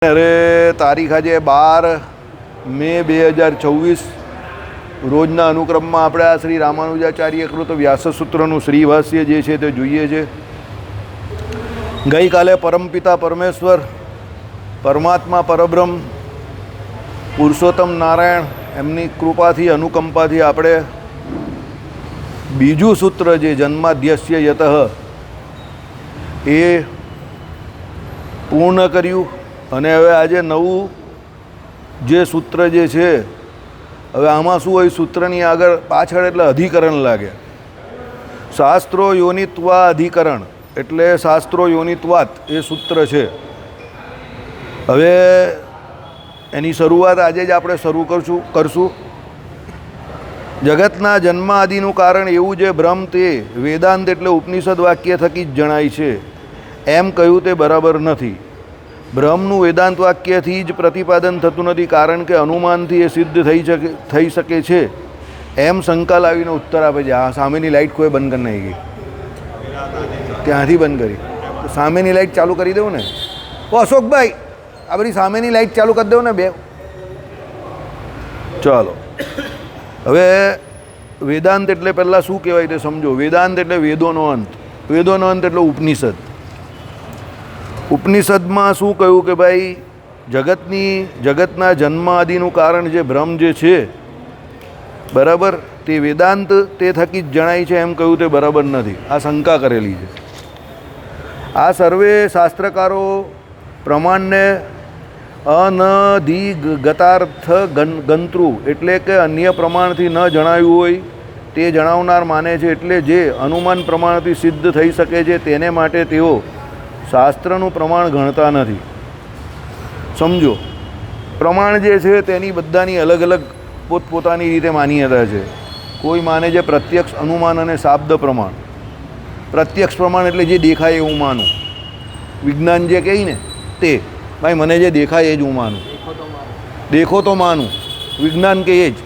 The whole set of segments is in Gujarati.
અરે તારીખ આજે 12 મે 2024 રોજના અનુક્રમમાં આપણે આ શ્રી રામાનુજાચાર્ય કૃત વ્યાસસૂત્રનું શ્રીભાષ્ય જે છે તે જોઈએ છે. ગઈકાલે પરમપિતા પરમેશ્વર પરમાત્મા પરબ્રહ્મ પુરુષોત્તમ નારાયણ એમની કૃપાથી અનુકંપાથી આપણે બીજું સૂત્ર જે જન્માદ્યસ્ય યતઃ એ પૂર્ણ કર્યું. અને હવે આજે નવું જે સૂત્ર જે છે, હવે આમાં શું હોય, સૂત્રની આગળ પાછળ એટલે અધિકરણ લાગે. શાસ્ત્રો યોનિત્વા અધિકરણ એટલે શાસ્ત્રો યોનિત્વાત એ સૂત્ર છે. હવે એની શરૂઆત આજે જ આપણે શરૂ કરશું. જગતના જન્મ આદિનું કારણ એવું જે બ્રહ્મ તે વેદાંત એટલે ઉપનિષદ વાક્ય થકી જ જણાય છે એમ કહ્યું તે બરાબર નથી. બ્રહ્મનું વેદાંત વાક્યથી જ પ્રતિપાદન થતું નથી, કારણ કે અનુમાનથી એ સિદ્ધ થઈ શકે છે એમ શંકા લાવીને ઉત્તર આપે છે. આ સામેની લાઇટ કોઈ બંધ કરી નાખી, ત્યાંથી બંધ કરી. સામેની લાઇટ ચાલુ કરી દઉં ને? ઓ અશોકભાઈ, આ બધી સામેની લાઇટ ચાલુ કરી દઉં ને બે? ચાલો. હવે વેદાંત એટલે પહેલાં શું કહેવાય તે સમજો. વેદાંત એટલે વેદોનો અંત. વેદોનો અંત એટલે ઉપનિષદ. ઉપનિષદમાં શું કહ્યું કે ભાઈ જગતના જન્મ આદિનું કારણ જે બ્રહ્મ જે છે, બરાબર, તે વેદાંત તે થકી જ જણાય છે એમ કહ્યું તે બરાબર નથી. આ શંકા કરેલી છે. આ સર્વે શાસ્ત્રકારો પ્રમાણને અનધિગતાર્થ ગંતૃ એટલે કે અન્ય પ્રમાણથી ન જણાવ્યું હોય તે જણાવનાર માને છે. એટલે જે અનુમાન પ્રમાણથી સિદ્ધ થઈ શકે છે તેને માટે તેઓ શાસ્ત્રનું પ્રમાણ ગણતા નથી. સમજો, પ્રમાણ જે છે તેની બધાની અલગ અલગ પોતપોતાની રીતે માન્યતા છે. કોઈ માને છે પ્રત્યક્ષ, અનુમાન અને શાબ્દ પ્રમાણ. પ્રત્યક્ષ પ્રમાણ એટલે જે દેખાય એવું માનું. વિજ્ઞાન જે કહે ને તે, ભાઈ મને જે દેખાય એ જ હું માનું, દેખો તો માનું. વિજ્ઞાન કહે જ.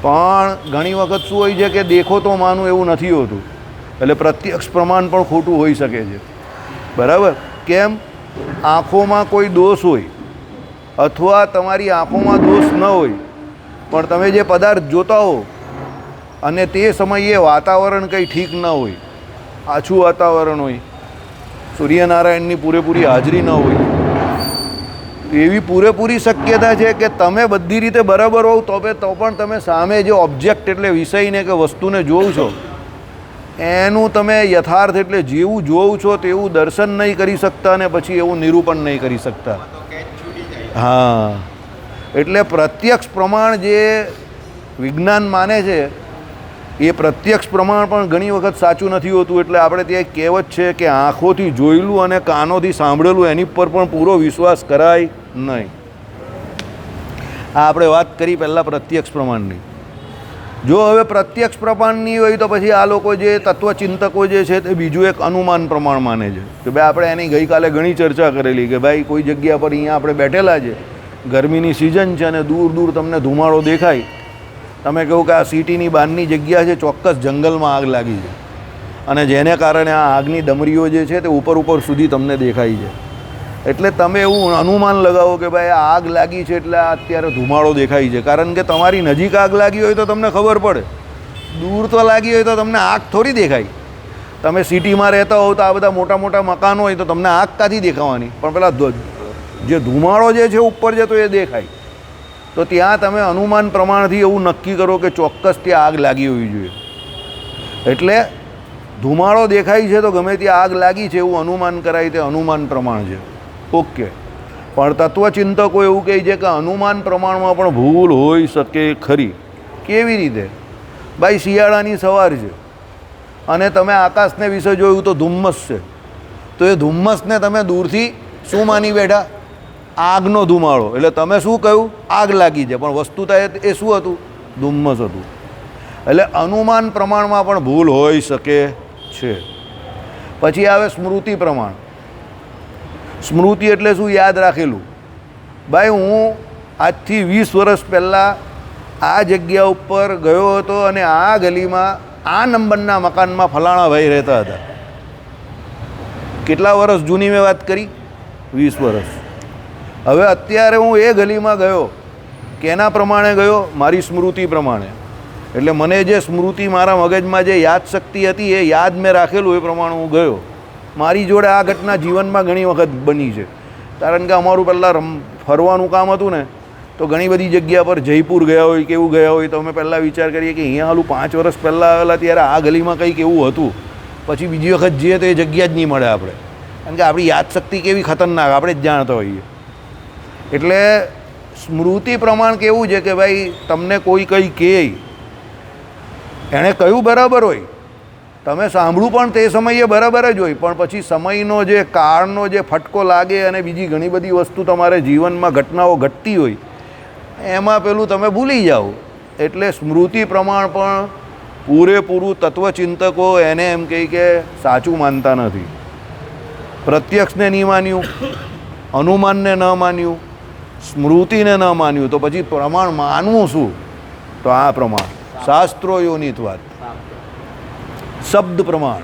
પણ ઘણી વખત શું હોય છે કે દેખો તો માનું એવું નથી હોતું. એટલે પ્રત્યક્ષ પ્રમાણ પણ ખોટું હોઈ શકે છે. બરાબર? કેમ? આંખોમાં કોઈ દોષ હોય અથવા તમારી આંખોમાં દોષ ન હોય, પણ તમે જે પદાર્થ જોતા હો અને તે સમયે વાતાવરણ કંઈ ઠીક ન હોય, આછું વાતાવરણ હોય, સૂર્યનારાયણની પૂરેપૂરી હાજરી ન હોય, એવી પૂરેપૂરી શક્યતા છે કે તમે બધી રીતે બરાબર હોવ તો પણ તમે સામે જે ઓબ્જેક્ટ એટલે વિષયને કે વસ્તુને જોવો છો એનું તમે યથાર્થ એટલે જેવું જોવું છો તેવું દર્શન નહીં કરી શકતા અને પછી એવું નિરૂપણ નહીં કરી શકતા. હા, એટલે પ્રત્યક્ષ પ્રમાણ જે વિજ્ઞાન માને છે એ પ્રત્યક્ષ પ્રમાણ પણ ઘણી વખત સાચું નથી હોતું. એટલે આપણે ત્યાં કહેવત છે કે આંખોથી જોયેલું અને કાનોથી સાંભળેલું એની પર પણ પૂરો વિશ્વાસ કરાય નહીં. આ આપણે વાત કરી પહેલાં પ્રત્યક્ષ પ્રમાણની. જો હવે પ્રત્યક્ષ પ્રમાણની હોય તો પછી આ લોકો જે તત્વચિંતકો જે છે તે બીજું એક અનુમાન પ્રમાણ માને છે. કે ભાઈ આપણે એની ગઈકાલે ઘણી ચર્ચા કરેલી કે ભાઈ કોઈ જગ્યા પર અહીંયા આપણે બેઠેલા છે, ગરમીની સિઝન છે અને દૂર દૂર તમને ધુમાડો દેખાય. તમે કહું કે આ સિટીની બહારની જગ્યા છે, ચોક્કસ જંગલમાં આગ લાગી છે અને જેને કારણે આ આગની ડમરીઓ જે છે તે ઉપર સુધી તમને દેખાય છે. એટલે તમે એવું અનુમાન લગાવો કે ભાઈ આ આગ લાગી છે એટલે આ અત્યારે ધુમાડો દેખાય છે. કારણ કે તમારી નજીક આગ લાગી હોય તો તમને ખબર પડે, દૂર તો લાગી હોય તો તમને આગ થોડી દેખાય. તમે સિટીમાં રહેતા હોવ તો આ બધા મોટા મોટા મકાનો હોય તો તમને આગ ક્યાંથી દેખાવાની, પણ પેલા જે ધુમાડો જે છે ઉપર જતો એ દેખાય. તો ત્યાં તમે અનુમાન પ્રમાણથી એવું નક્કી કરો કે ચોક્કસ ત્યાં આગ લાગી હોવી જોઈએ. એટલે ધુમાડો દેખાય છે તો ગમે ત્યાં આગ લાગી છે એવું અનુમાન કરાય, તે અનુમાન પ્રમાણ છે. ઓકે. પણ તત્વચિંતકો એવું કહે છે કે અનુમાન પ્રમાણમાં પણ ભૂલ હોઈ શકે ખરી. કેવી રીતે? ભાઈ શિયાળાની સવાર છે અને તમે આકાશને વિશે જોયું તો ધુમ્મસ છે, તો એ ધુમ્મસને તમે દૂરથી શું માની બેઠા? આગનો ધુમાડો. એટલે તમે શું કહ્યું? આગ લાગી છે, પણ વસ્તુતા એ શું હતું? ધુમ્મસ હતું. એટલે અનુમાન પ્રમાણમાં પણ ભૂલ હોઈ શકે છે. પછી આવે સ્મૃતિ પ્રમાણ. સ્મૃતિ એટલે શું? યાદ રાખેલું. ભાઈ હું આજથી 20 વર્ષ પહેલાં આ જગ્યા ઉપર ગયો હતો અને આ ગલીમાં આ નંબરના મકાનમાં ફલાણા ભાઈ રહેતા હતા. કેટલા વર્ષ જૂની મેં વાત કરી? 20 વર્ષ. હવે અત્યારે હું એ ગલીમાં ગયો, કેના પ્રમાણે ગયો? મારી સ્મૃતિ પ્રમાણે. એટલે મને જે સ્મૃતિ મારા મગજમાં જે યાદશક્તિ હતી એ યાદ મેં રાખેલું એ પ્રમાણે હું ગયો. મારી જોડે આ ઘટના જીવનમાં ઘણી વખત બની છે, કારણ કે અમારું પહેલાં ફરવાનું કામ હતું ને, તો ઘણી બધી જગ્યા પર જયપુર ગયા હોય કેવું ગયા હોય તો અમે પહેલાં વિચાર કરીએ કે અહીંયા હાલું 5 વર્ષ પહેલાં આવેલા ત્યારે આ ગલીમાં કંઈક એવું હતું, પછી બીજી વખત જઈએ તો એ જગ્યા જ નહીં મળે આપણે, કારણ કે આપણી યાદશક્તિ કેવી ખતરનાક આપણે જ જાણતા હોઈએ. એટલે સ્મૃતિ પ્રમાણ કેવું છે કે ભાઈ તમને કોઈ કંઈ કહે, એણે કહ્યું બરાબર હોય, તમે સાંભળું પણ તે સમયે બરાબર જ હોય, પણ પછી સમયનો જે કાળનો જે ફટકો લાગે અને બીજી ઘણી બધી વસ્તુ તમારે જીવનમાં ઘટનાઓ ઘટતી હોય એમાં પેલું તમે ભૂલી જાઓ. એટલે સ્મૃતિ પ્રમાણ પણ પૂરેપૂરું તત્વચિંતકો એને એમ કહે કે સાચું માનતા નથી. પ્રત્યક્ષને નહીં માન્યું, અનુમાનને ન માન્યું, સ્મૃતિને ન માન્યું, તો પછી પ્રમાણ માનવું શું? તો આ પ્રમાણ શાસ્ત્રો યોનિત્વાદ, શબ્દ પ્રમાણ.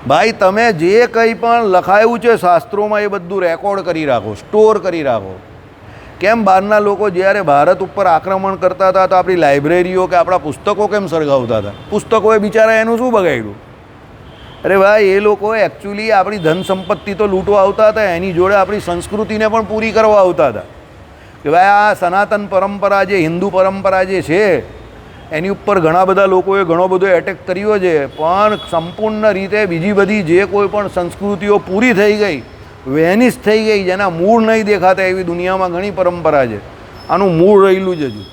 ભાઈ તમે જે કંઈ પણ લખાયું છે શાસ્ત્રોમાં એ બધું રેકોર્ડ કરી રાખો, સ્ટોર કરી રાખો. કેમ બહારના લોકો જ્યારે ભારત ઉપર આક્રમણ કરતા હતા તો આપણી લાઇબ્રેરીઓ કે આપણા પુસ્તકો કેમ સળગાવતા હતા? પુસ્તકોએ બિચારા એનું શું બગાડ્યું? અરે ભાઈ એ લોકો એકચ્યુઅલી આપણી ધન સંપત્તિ તો લૂંટવા આવતા હતા, એની જોડે આપણી સંસ્કૃતિને પણ પૂરી કરવા આવતા હતા. કે ભાઈ આ સનાતન પરંપરા જે હિન્દુ પરંપરા જે છે એની ઉપર ઘણા બધા લોકોએ ઘણો બધો એટેક કર્યો છે, પણ સંપૂર્ણ રીતે બીજી બધી જે કોઈ પણ સંસ્કૃતિઓ પૂરી થઈ ગઈ, વેનિશ થઈ ગઈ, જેના મૂળ નહીં દેખાતા એવી દુનિયામાં ઘણી પરંપરા છે. આનું મૂળ રહેલું જ હજુ.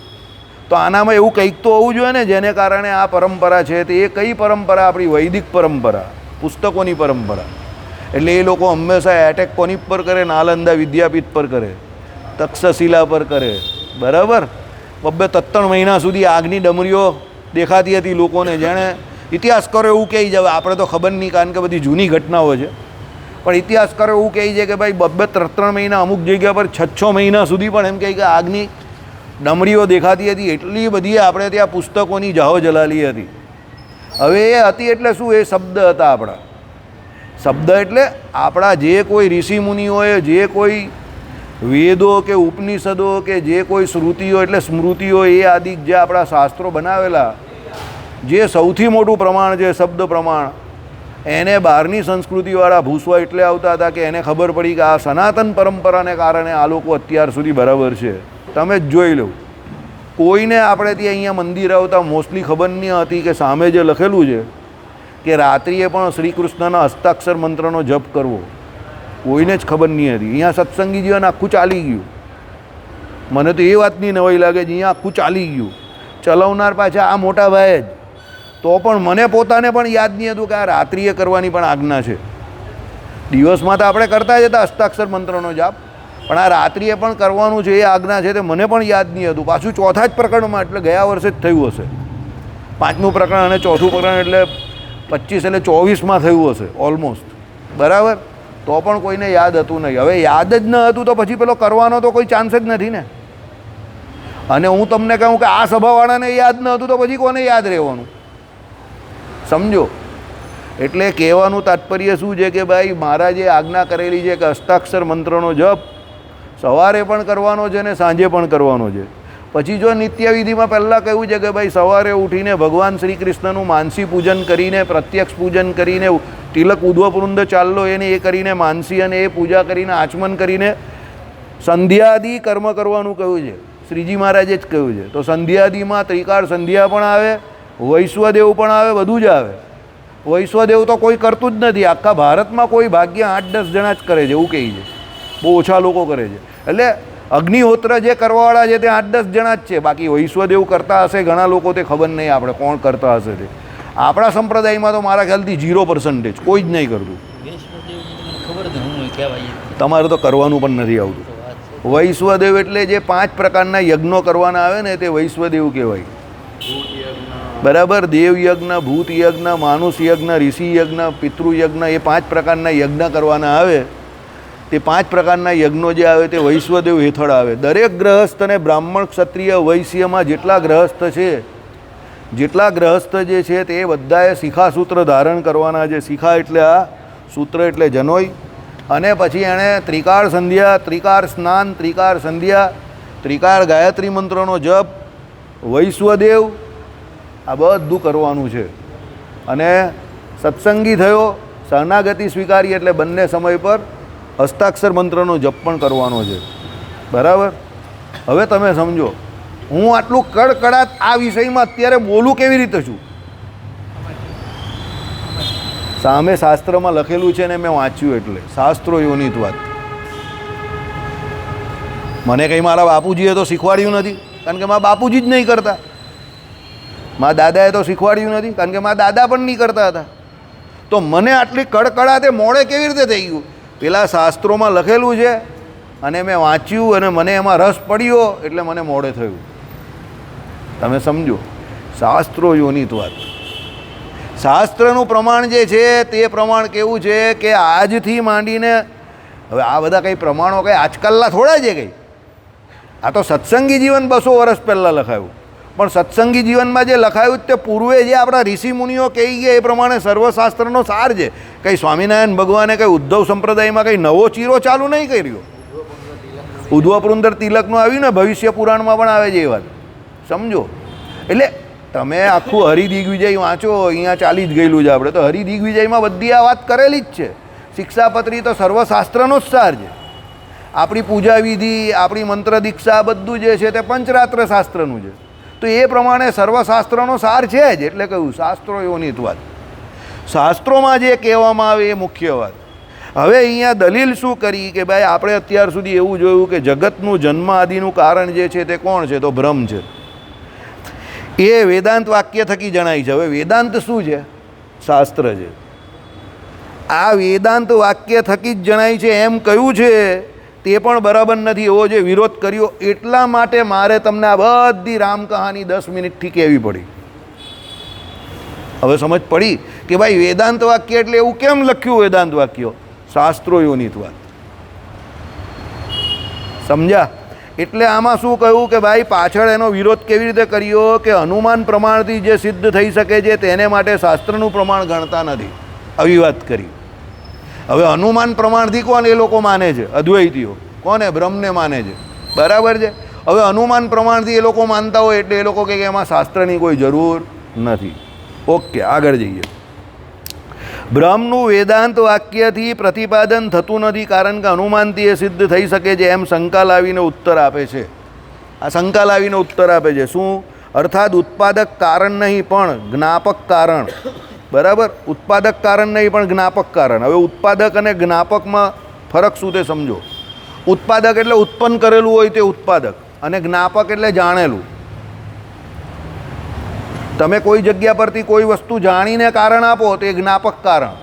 તો આનામાં એવું કંઈક તો હોવું જોઈએ ને જેને કારણે આ પરંપરા છે. તે એ કઈ પરંપરા? આપણી વૈદિક પરંપરા, પુસ્તકોની પરંપરા. એટલે એ લોકો હંમેશા એટેક કોની પર કરે? નાલંદા વિદ્યાપીઠ પર કરે, તક્ષશિલા પર કરે, બરાબર. 2-3 મહિના સુધી આગની ડમરીઓ દેખાતી હતી લોકોને, જેણે ઇતિહાસકારો એવું કહી જાય, આપણે તો ખબર નહીં કારણ કે બધી જૂની ઘટનાઓ છે, પણ ઇતિહાસકારો એવું કહે છે કે ભાઈ 2-3 મહિના અમુક જગ્યા પર 6-6 મહિના સુધી પણ એમ કહે કે આગની ડમરીઓ દેખાતી હતી. એટલી બધી આપણે ત્યાં પુસ્તકોની જાહો જલાલી હતી. હવે એ હતી એટલે શું? એ શબ્દ હતા આપણા. શબ્દ એટલે આપણા જે કોઈ ઋષિમુનિઓએ જે કોઈ વેદો કે ઉપનિષદો કે જે કોઈ શ્રુતિઓ એટલે સ્મૃતિઓ એ આદિ જે આપણા શાસ્ત્રો બનાવેલા, જે સૌથી મોટું પ્રમાણ છે શબ્દ પ્રમાણ, એને બહારની સંસ્કૃતિવાળા ભૂસવા એટલે આવતા હતા કે એને ખબર પડી કે આ સનાતન પરંપરાને કારણે આ લોકો અત્યાર સુધી બરાબર છે. તમે જ જોઈ લો, કોઈને આપણે ત્યાં અહીંયા મંદિર આવતા મોસ્ટલી ખબર નહીં હતી કે સામે જે લખેલું છે કે રાત્રિએ પણ શ્રી કૃષ્ણના હસ્તાક્ષર મંત્રનો જપ કરવો, કોઈને જ ખબર નહીં હતી. અહીંયા સત્સંગીજીઓને આખું ચાલી ગયું. મને તો એ વાતની નવાઈ લાગે છે, અહીંયા આખું ચાલી ગયું. ચલાવનાર પાછા આ મોટા ભાઈ જ, તો પણ મને પોતાને પણ યાદ નહીં હતું કે આ રાત્રિએ કરવાની પણ આજ્ઞા છે. દિવસમાં તો આપણે કરતા જ હતા હસ્તાક્ષર મંત્રનો જાપ, પણ આ રાત્રિએ પણ કરવાનું છે એ આજ્ઞા છે તે મને પણ યાદ નહીં હતું. પાછું ચોથા જ પ્રકરણમાં, એટલે ગયા વર્ષે જ થયું હશે. 5મું પ્રકરણ અને 4થું પ્રકરણ એટલે 25 એટલે 24માં થયું હશે ઓલમોસ્ટ, બરાબર. તો પણ કોઈને યાદ હતું નહીં. હવે યાદ જ ન હતું તો પછી પેલો કરવાનો તો કોઈ ચાન્સ જ નથી ને. અને હું તમને કહું કે આ સભાવાળાને યાદ ન હતું તો પછી કોને યાદ રહેવાનું? સમજો. એટલે કહેવાનું તાત્પર્ય શું છે કે ભાઈ મારા જે આજ્ઞા કરેલી છે કે હસ્તાક્ષર મંત્રનો જપ સવારે પણ કરવાનો છે ને સાંજે પણ કરવાનો છે. પછી જો નિત્યવિધિમાં પહેલાં કહ્યું છે કે ભાઈ સવારે ઉઠીને ભગવાન શ્રી કૃષ્ણનું માનસી પૂજન કરીને, પ્રત્યક્ષ પૂજન કરીને, તિલક ઉદ્વપૃંદ ચાલ્લો એને એ કરીને માનસી અને એ પૂજા કરીને આચમન કરીને સંધ્યાદિ કર્મ કરવાનું કહ્યું છે. શ્રીજી મહારાજે જ કહ્યું છે. તો સંધ્યાદિમાં ત્રિકાળ સંધ્યા પણ આવે, વૈશ્વદેવ પણ આવે, બધું જ આવે. વૈશ્વદેવ તો કોઈ કરતું જ નથી. આખા ભારતમાં કોઈ ભાગ્ય 8-10 જણા જ કરે છે એવું કહે છે. બહુ ઓછા લોકો કરે છે. એટલે અગ્નિહોત્ર જે કરવાવાળા છે તે 8-10 જણા જ છે. બાકી વૈશ્વદેવ કરતા હશે ઘણા લોકો, તે ખબર નહીં આપણે કોણ કરતા હશે તે. આપણા સંપ્રદાયમાં તો મારા ખ્યાલથી 0% કોઈ જ નહીં કરતું. તમારે તો કરવાનું પણ નથી આવતું. વૈશ્વદેવ એટલે જે 5 પ્રકારના યજ્ઞો કરવાના આવે ને તે વૈશ્વદેવ કહેવાય, બરાબર. દેવયજ્ઞ, ભૂત યજ્ઞ, માનુષ યજ્ઞ, ઋષિ યજ્ઞ, પિતૃયજ્ઞ, એ 5 પ્રકારના યજ્ઞ કરવાના આવે. તે 5 પ્રકારના યજ્ઞો જે આવે તે વૈશ્વદેવ હેઠળ આવે. દરેક ગ્રહસ્થ અને બ્રાહ્મણ, ક્ષત્રિય, વૈશ્યમાં જેટલા ગ્રહસ્થ જે છે તે બધાએ શિખા સૂત્ર ધારણ કરવાના છે. શિખા એટલે આ સૂત્ર એટલે જનોઈ, અને પછી એણે ત્રિકાળ સંધ્યા, ત્રિકાળ સ્નાન, ત્રિકાળ સંધ્યા, ત્રિકાળ ગાયત્રી મંત્રનો જપ, વૈશ્વદેવ, આ બધું કરવાનું છે. અને સત્સંગી થયો, શરણાગતિ સ્વીકારી એટલે બંને સમય પર હસ્તાક્ષર મંત્રનો જપ પણ કરવાનો છે. બરાબર? હવે તમે સમજો, હું આટલું કડકડાટ આ વિષયમાં અત્યારે બોલું કેવી રીતે છું? સામે શાસ્ત્રમાં લખેલું છે ને મેં વાંચ્યું, એટલે શાસ્ત્રો યોનિત વાત. મને કંઈ મારા બાપુજીએ તો શીખવાડ્યું નથી, કારણ કે મારા બાપુજી જ નહીં કરતા. મારા દાદાએ તો શીખવાડ્યું નથી, કારણ કે મારા દાદા પણ નહીં કરતા હતા. તો મને આટલી કડકડાતે મોડે કેવી રીતે થઈ ગયું? પેલા શાસ્ત્રોમાં લખેલું છે અને મેં વાંચ્યું અને મને એમાં રસ પડ્યો એટલે મને મોડે થયું. તમે સમજો, શાસ્ત્રો યોનિત વાત. શાસ્ત્રનું પ્રમાણ જે છે તે પ્રમાણ કેવું છે કે આજથી માંડીને, હવે આ બધા કંઈ પ્રમાણો કંઈ આજકાલના થોડા છે કંઈ. આ તો સત્સંગી જીવન 200 વર્ષ પહેલાં લખાયું, પણ સત્સંગી જીવનમાં જે લખાયું તે પૂર્વે જે આપણા ઋષિમુનિઓ કહી ગયા એ પ્રમાણે સર્વશાસ્ત્રનો સાર છે. કંઈ સ્વામિનારાયણ ભગવાને કંઈ ઉદ્ધવ સંપ્રદાયમાં કંઈ નવો ચીરો ચાલુ નહીં કર્યો. ઉદ્ધવપુરંદર તિલકનું આવ્યું ને, ભવિષ્ય પુરાણમાં પણ આવે છે એ વાત. સમજો, એટલે તમે આખું હરિદિગ્વિજય વાંચો, અહીંયા ચાલી જ ગયેલું છે. આપણે તો હરિદિગ્વિજયમાં બધી આ વાત કરેલી જ છે. શિક્ષાપત્રી તો સર્વશાસ્ત્રનો જ સાર છે. આપણી પૂજા વિધિ, આપણી મંત્ર દીક્ષા બધું જે છે તે પંચરાત્ર શાસ્ત્રનું છે. તો એ પ્રમાણે સર્વશાસ્ત્રનો સાર છે જ. એટલે કહ્યું શાસ્ત્રો યોનિત વાત. શાસ્ત્રોમાં જે કહેવામાં આવે એ મુખ્ય વાત. હવે અહીંયા દલીલ શું કરી કે ભાઈ આપણે અત્યાર સુધી એવું જોયું કે જગતનું જન્મ આદિનું કારણ જે છે તે કોણ છે? તો બ્રહ્મ છે. એ વેદાંત વાક્ય થકી જણાય છે. હવે વેદાંત શું છે? શાસ્ત્ર છે. આ વેદાંત વાક્ય થકી જ જણાય છે એમ કહ્યું છે તે પણ બરાબર નથી. એવો જે વિરોધ કર્યો એટલા માટે મારે તમને આ બધી રામ કહાની 10 મિનિટથી કહેવી પડી. હવે સમજ પડી કે ભાઈ વેદાંત વાક્ય એટલે એવું કેમ લખ્યું? વેદાંત વાક્યો શાસ્ત્રો યોનિત વાત. સમજ્યા? એટલે આમાં શું કહ્યું કે ભાઈ પાછળ એનો વિરોધ કેવી રીતે કર્યો કે અનુમાન પ્રમાણથી જે સિદ્ધ થઈ શકે છે તેને માટે શાસ્ત્રનું પ્રમાણ ગણતા નથી. આવી વાત કરી. હવે અનુમાન પ્રમાણથી કોણ એ લોકો માને છે? અદ્વૈતીઓ. કોને? બ્રહ્મને માને છે. બરાબર છે. હવે અનુમાન પ્રમાણથી એ લોકો માનતા હોય એટલે એ લોકો કહે કે એમાં શાસ્ત્રની કોઈ જરૂર નથી. ઓકે, આગળ જઈએ. બ્રહ્મનું વેદાંત વાક્યથી પ્રતિપાદન થતું નથી કારણ કે અનુમાનથી એ સિદ્ધ થઈ શકે છે એમ શંકા લાવીને ઉત્તર આપે છે. આ શંકા લાવીને ઉત્તર આપે છે. શું? અર્થાત ઉત્પાદક કારણ નહીં પણ જ્ઞાપક કારણ. બરાબર? ઉત્પાદક કારણ નહીં પણ જ્ઞાપક કારણ. હવે ઉત્પાદક અને જ્ઞાપકમાં ફરક શું તે સમજો. ઉત્પાદક એટલે ઉત્પન્ન કરેલું હોય તે ઉત્પાદક, અને જ્ઞાપક એટલે જાણેલું. તમે કોઈ જગ્યા પરથી કોઈ વસ્તુ જાણીને કારણ આપો તે જ્ઞાપક કારણ,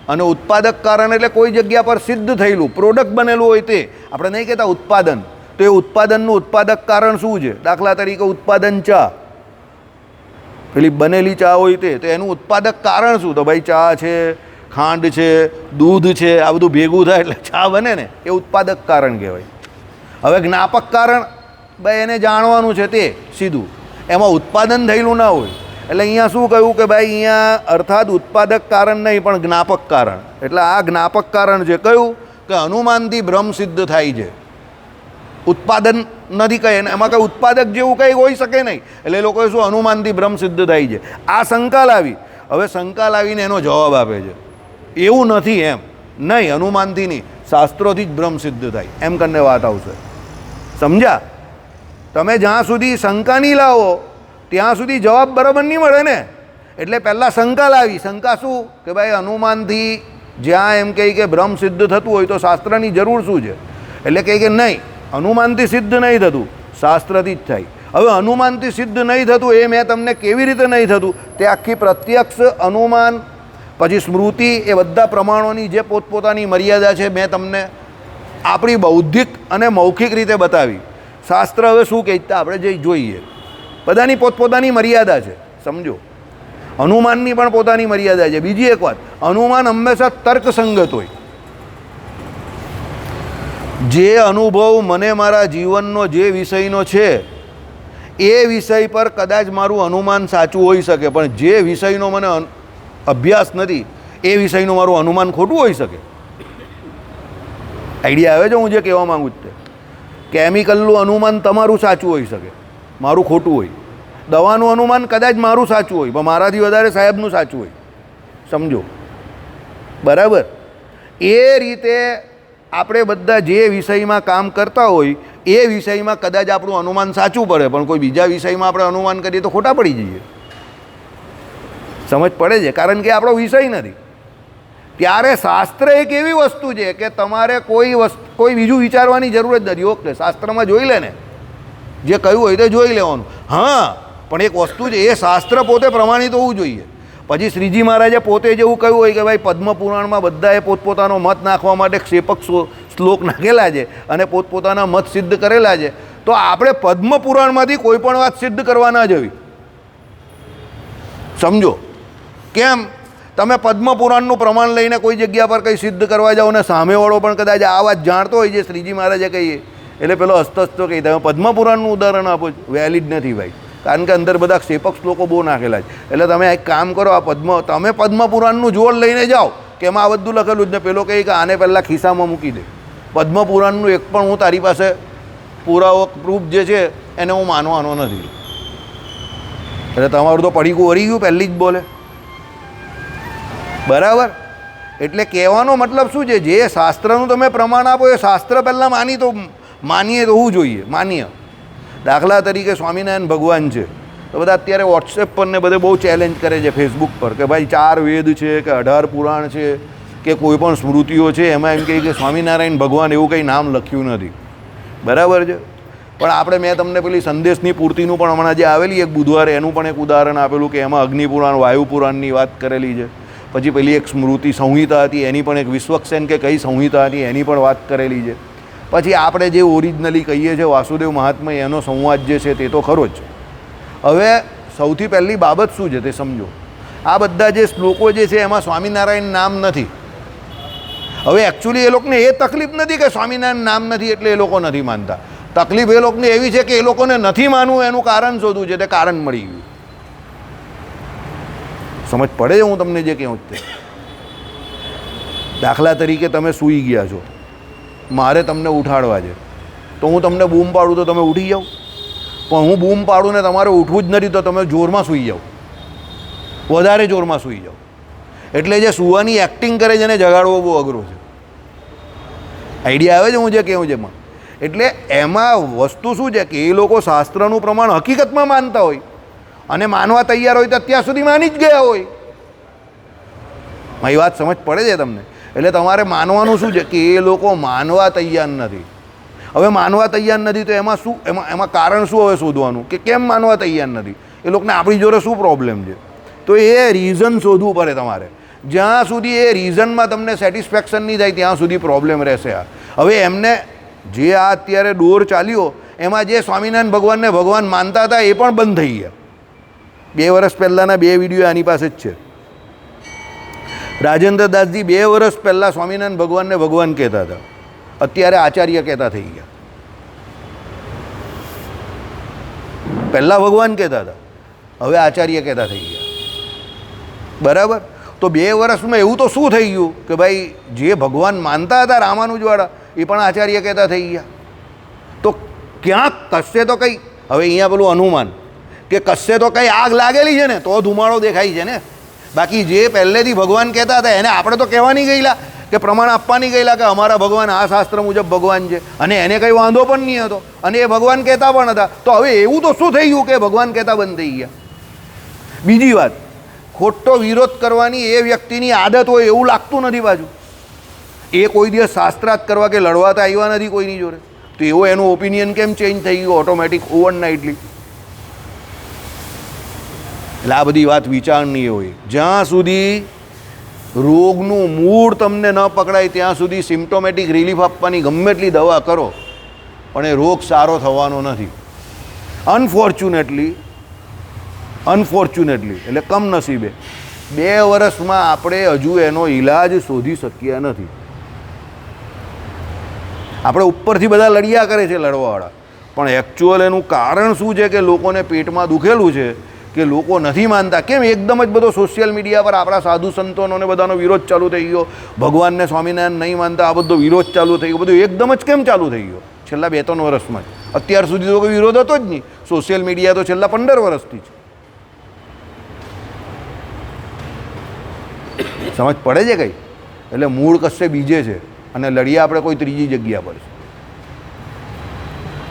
અને ઉત્પાદક કારણ એટલે કોઈ જગ્યા પર સિદ્ધ થયેલું પ્રોડક્ટ બનેલું હોય તે. આપણે નહીં કહેતા ઉત્પાદન, તો એ ઉત્પાદનનું ઉત્પાદક કારણ શું છે? દાખલા તરીકે ઉત્પાદન ચા, પેલી બનેલી ચા હોય તે, તો એનું ઉત્પાદક કારણ શું? તો ભાઈ ચા છે, ખાંડ છે, દૂધ છે, આ બધું ભેગું થાય એટલે ચા બને ને, એ ઉત્પાદક કારણ કહેવાય. હવે જ્ઞાપક કારણ ભાઈ એને જાણવાનું છે તે સીધું, એમાં ઉત્પાદન થયેલું ના હોય. એટલે અહીંયા શું કહ્યું કે ભાઈ અહીંયા અર્થાત ઉત્પાદક કારણ નહીં પણ જ્ઞાપક કારણ. એટલે આ જ્ઞાપક કારણ છે. કયું? કે અનુમાનથી બ્રહ્મ સિદ્ધ થાય છે. ઉત્પાદન નથી કહે, એમાં કંઈ ઉત્પાદક જેવું કંઈ હોઈ શકે નહીં. એટલે એ લોકોએ શું અનુમાનથી બ્રહ્મ સિદ્ધ થાય છે આ શંકા લાવી. હવે શંકા લાવીને એનો જવાબ આપે છે એવું નથી એમ નહીં, અનુમાનથી નહીં, શાસ્ત્રોથી જ બ્રહ્મ સિદ્ધ થાય એમ કરીને વાત આવશે. સમજ્યા? તમે જ્યાં સુધી શંકા નહીં લાવો ત્યાં સુધી જવાબ બરાબર નહીં મળે ને. એટલે પહેલાં શંકા લાવી. શંકા શું? કે ભાઈ અનુમાનથી જ્યાં એમ કહે કે બ્રહ્મ સિદ્ધ થતું હોય તો શાસ્ત્રની જરૂર શું છે? એટલે કહે કે નહીં, અનુમાનથી સિદ્ધ નહીં થતું, શાસ્ત્રથી જ થાય. હવે અનુમાનથી સિદ્ધ નહીં થતું એ મેં તમને કેવી રીતે નહીં થતું તે આખી પ્રત્યક્ષ, અનુમાન, પછી સ્મૃતિ, એ બધા પ્રમાણોની જે પોતપોતાની મર્યાદા છે મેં તમને આપણી બૌદ્ધિક અને મૌખિક રીતે બતાવી. શાસ્ત્ર હવે શું કહેતા આપણે જે જોઈએ, બધાની પોતપોતાની મર્યાદા છે. સમજો, અનુમાનની પણ પોતાની મર્યાદા છે. બીજી એક વાત, અનુમાન હંમેશા તર્કસંગત હોય. જે અનુભવ મને મારા જીવનનો જે વિષયનો છે એ વિષય પર કદાચ મારું અનુમાન સાચું હોઈ શકે, પણ જે વિષયનો મને અભ્યાસ નથી એ વિષયનું મારું અનુમાન ખોટું હોઈ શકે. આઈડિયા આવે છે હું જે કહેવા માગું છું? કેમિકલનું અનુમાન તમારું સાચું હોઈ શકે, મારું ખોટું હોય. દવાનું અનુમાન કદાચ મારું સાચું હોય, પણ મારાથી વધારે સાહેબનું સાચું હોય. સમજો બરાબર? એ રીતે આપણે બધા જે વિષયમાં કામ કરતા હોય એ વિષયમાં કદાચ આપણું અનુમાન સાચું પડે, પણ કોઈ બીજા વિષયમાં આપણે અનુમાન કરીએ તો ખોટા પડી જઈએ. સમજ પડે છે? કારણ કે આપણો વિષય નથી. ત્યારે શાસ્ત્ર એક એવી વસ્તુ છે કે તમારે કોઈ બીજું વિચારવાની જરૂર જ નથી. ઓકે, શાસ્ત્રમાં જોઈ લે ને, જે કહ્યું હોય તે જોઈ લેવાનું. હા, પણ એક વસ્તુ છે, એ શાસ્ત્ર પોતે પ્રમાણિત હોવું જોઈએ. પછી શ્રીજી મહારાજે પોતે જેવું કહ્યું હોય કે ભાઈ પદ્મ પુરાણમાં બધાએ પોતપોતાનો મત નાખવા માટે ક્ષેપક શ્લોક નાખેલા છે અને પોતપોતાના મત સિદ્ધ કરેલા છે, તો આપણે પદ્મ પુરાણમાંથી કોઈ પણ વાત સિદ્ધ કરવા ના જવી. સમજો? કેમ? તમે પદ્મ પુરાણનું પ્રમાણ લઈને કોઈ જગ્યા પર કંઈ સિદ્ધ કરવા જાઓ ને સામેવાળો પણ કદાચ આ વાત જાણતો હોય જે શ્રીજી મહારાજે કહીએ, એટલે પેલો હસ્તસ્તો કહી તમે પદ્મ પુરાણનું ઉદાહરણ આપો, વેલિડ નથી ભાઈ, કારણ કે અંદર બધા ક્ષેપક શ્લોકો બહુ નાખેલા છે. એટલે તમે એક કામ કરો, આ તમે પદ્મ પુરાણનું જોડ લઈને જાઓ કે એમાં આ બધું લખેલું જ ને, પેલો કહે કે આને પહેલાં ખિસ્સામાં મૂકી દે. પદ્મ પુરાણનું એક પણ હું તારી પાસે પુરાવો પ્રૂફ જે છે એને હું માનવાનો નથી. એટલે તમારું તો પડીકું વળી ગયું પહેલી જ બોલે. બરાબર? એટલે કહેવાનો મતલબ શું છે? જે શાસ્ત્રનું તમે પ્રમાણ આપો એ શાસ્ત્ર પહેલાં માનીએ તો હોવું જોઈએ, માન્ય. દાખલા તરીકે સ્વામિનારાયણ ભગવાન છે, તો બધા અત્યારે વોટ્સએપ પર ને બધે બહુ ચેલેન્જ કરે છે ફેસબુક પર કે ભાઈ 4 વેદ છે કે 18 પુરાણ છે કે કોઈ પણ સ્મૃતિઓ છે, એમાં એમ કહે કે સ્વામિનારાયણ ભગવાન એવું કંઈ નામ લખ્યું નથી. બરાબર છે? પણ આપણે મેં તમને પેલી સંદેશની પૂર્તિનું પણ હમણાં જે આવેલી એક બુધવારે એનું પણ એક ઉદાહરણ આપેલું કે એમાં અગ્નિપુરાણ વાયુ પુરાણની વાત કરેલી છે. પછી પેલી એક સ્મૃતિ સંહિતા હતી એની પણ એક વિશ્વક્સેન કે કઈ સંહિતા હતી એની પણ વાત કરેલી છે. પછી આપણે જે ઓરિજિનલી કહીએ છીએ વાસુદેવ મહાત્મા, એનો સંવાદ જે છે તે તો ખરો જ. હવે સૌથી પહેલી બાબત શું છે તે સમજો. આ બધા જે શ્લોકો જે છે એમાં સ્વામિનારાયણ નામ નથી. હવે એકચ્યુઅલી એ લોકોને એ તકલીફ નથી કે સ્વામિનારાયણ નામ નથી એટલે એ લોકો નથી માનતા. તકલીફ એ લોકોને એવી છે કે એ લોકોને નથી માનવું એનું કારણ શોધવું છે, તે કારણ મળી ગયું. સમજ પડે છે હું તમને જે કહું તે? દાખલા તરીકે તમે સૂઈ ગયા છો, મારે તમને ઉઠાડવા છે, તો હું તમને બૂમ પાડું તો તમે ઉઠી જાઓ? પણ હું બૂમ પાડું ને તમારે ઉઠવું જ નથી તો તમે જોરમાં સૂઈ જાઓ, વધારે જોરમાં સૂઈ જાઓ. એટલે જે સૂવાની એક્ટિંગ કરે છે એને જગાડવો બહુ અઘરો છે. આઈડિયા આવે છે હું જે કહું છે એમાં? એટલે એમાં વસ્તુ શું છે કે એ લોકો શાસ્ત્રનું પ્રમાણ હકીકતમાં માનતા હોય અને માનવા તૈયાર હોય તો અત્યાર સુધી માની જ ગયા હોય. મારી વાત સમજ પડે છે તમને? એટલે તમારે માનવાનું શું છે કે એ લોકો માનવા તૈયાર નથી. હવે માનવા તૈયાર નથી તો એમાં શું, એમાં કારણ શું હવે શોધવાનું કે કેમ માનવા તૈયાર નથી? એ લોકોને આપણી જોડે શું પ્રોબ્લેમ છે? તો એ રીઝન શોધવું પડે તમારે. જ્યાં સુધી એ રીઝનમાં તમને સેટિસ્ફેક્શન નહીં થાય ત્યાં સુધી પ્રોબ્લેમ રહેશે. હવે એમને જે આ અત્યારે દોર ચાલ્યો એમાં જે સ્વામિનારાયણ ભગવાનને ભગવાન માનતા હતા એ પણ બંધ થઈ ગયા. 2 વર્ષ પહેલાંના 2 વિડીયો આની પાસે જ છે. રાજેન્દ્ર દાસજી 2 વર્ષ પહેલાં સ્વામિનારાયણ ભગવાનને ભગવાન કહેતા હતા, અત્યારે આચાર્ય કહેતા થઈ ગયા. પહેલાં ભગવાન કહેતા હતા, હવે આચાર્ય કહેતા થઈ ગયા. બરાબર? તો 2 વર્ષમાં એવું તો શું થઈ ગયું કે ભાઈ જે ભગવાન માનતા હતા રામાનુજવાળા એ પણ આચાર્ય કહેતા થઈ ગયા. તો ક્યાંક કશે તો કંઈ, હવે અહીંયા પેલું અનુમાન કે કશે તો કંઈ આગ લાગેલી છે ને તો ધુમાડો દેખાય છે ને. બાકી જે પહેલેથી ભગવાન કહેતા હતા એને આપણે તો કહેવા નહીં ગયેલા કે પ્રમાણ આપવા નહીં ગયેલા કે અમારા ભગવાન આ શાસ્ત્ર મુજબ ભગવાન છે અને એને કંઈ વાંધો પણ નહીં હતો અને એ ભગવાન કહેતા પણ હતા. તો હવે એવું તો શું થઈ ગયું કે ભગવાન કહેતા બંધ થઈ ગયા? બીજી વાત, ખોટો વિરોધ કરવાની એ વ્યક્તિની આદત હોય એવું લાગતું નથી બાજુ. એ કોઈ દિવસ શાસ્ત્રાર્થ કરવા કે લડવા તો આવ્યા નથી કોઈની જોડે, તો એવો એનું ઓપિનિયન કેમ ચેન્જ થઈ ગયું ઓટોમેટિક ઓવરનાઇટલી? એટલે આ બધી વાત વિચારણીય હોય. જ્યાં સુધી રોગનું મૂળ તમને ન પકડાય ત્યાં સુધી સિમ્પ્ટોમેટિક રિલીફ આપવાની ગમે એટલી દવા કરો પણ એ રોગ સારો થવાનો નથી. અનફોર્ચ્યુનેટલી એટલે કમનસીબે 2 વર્ષમાં આપણે હજુ એનો ઈલાજ શોધી શક્યા નથી. આપણે ઉપરથી બધા લડ્યા કરે છે લડવાવાળા, પણ એકચ્યુઅલ એનું કારણ શું છે કે લોકોને પેટમાં દુખેલું છે કે લોકો નથી માનતા. કેમ એકદમ જ બધો સોશિયલ મીડિયા પર આપણા સાધુ સંતોનો ને બધાનો વિરોધ ચાલુ થઈ ગયો, ભગવાનને સ્વામિનારાયણ નહીં માનતા આ બધો વિરોધ ચાલુ થઈ ગયો, બધું એકદમ જ કેમ ચાલુ થઈ ગયો છેલ્લા 2-3 વર્ષમાં જ? અત્યાર સુધી તો કોઈ વિરોધ હતો જ નહીં. સોશિયલ મીડિયા તો છેલ્લા 15 વર્ષથી છે. સમજ પડે છે કંઈ? એટલે મૂળ કશે બીજે છે અને લડીએ આપણે કોઈ ત્રીજી જગ્યા પર છે.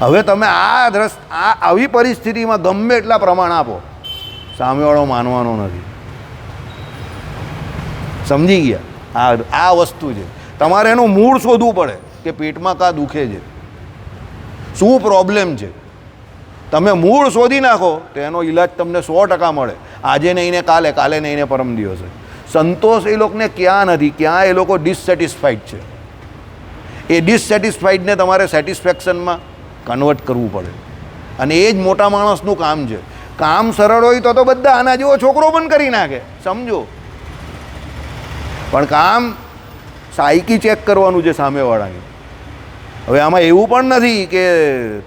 હવે તમે આવી પરિસ્થિતિમાં ગમે એટલા પ્રમાણ આપો, સામેવાળો માનવાનો નથી. સમજી ગયા? આ વસ્તુ છે. તમારે એનું મૂળ શોધવું પડે કે પેટમાં કાં દુખે છે, શું પ્રોબ્લેમ છે. તમે મૂળ શોધી નાખો તો એનો ઈલાજ તમને 100% મળે. આજે નહીં ને કાલે, કાલે નહીં ને પરમ દિવસે. સંતોષ એ લોકોને ક્યાં નથી, ક્યાં એ લોકો ડિસસેટિસ્ફાઈડ છે. એ ડિસસેટિસ્ફાઈડને તમારે સેટિસ્ફેક્શનમાં કન્વર્ટ કરવું પડે અને એ જ મોટા માણસનું કામ છે. કામ સરળ હોય તો બધા આના જેવો છોકરો પણ કરી નાખે, સમજો. પણ કામ સાયકી ચેક કરવાનું છે સામેવાળાની. હવે આમાં એવું પણ નથી કે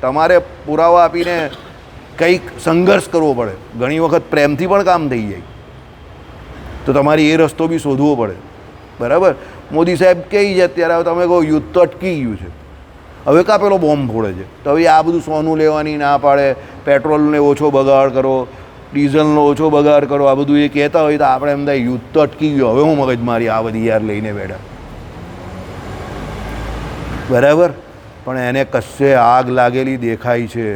તમારે પુરાવા આપીને કંઈક સંઘર્ષ કરવો પડે. ઘણી વખત પ્રેમથી પણ કામ થઈ જાય, તો તમારે એ રસ્તો બી શોધવો પડે. બરાબર? મોદી સાહેબ કહે છે અત્યારે, હવે તમે કહો યુદ્ધ તો અટકી ગયું છે, હવે કાં પેલો બોમ્બ ફોડે છે, તો હવે આ બધું સોનું લેવાની ના પાડે, પેટ્રોલને ઓછો બગાડ કરો, ડીઝલનો ઓછો બગાડ કરો, આ બધું એ કહેતા હોય તો આપણે એમ થાય યુદ્ધ તો અટકી ગયો, હવે હું મગજમારી આ બધી યાર લઈને બેઠા. બરાબર? પણ એને કશે આગ લાગેલી દેખાય છે.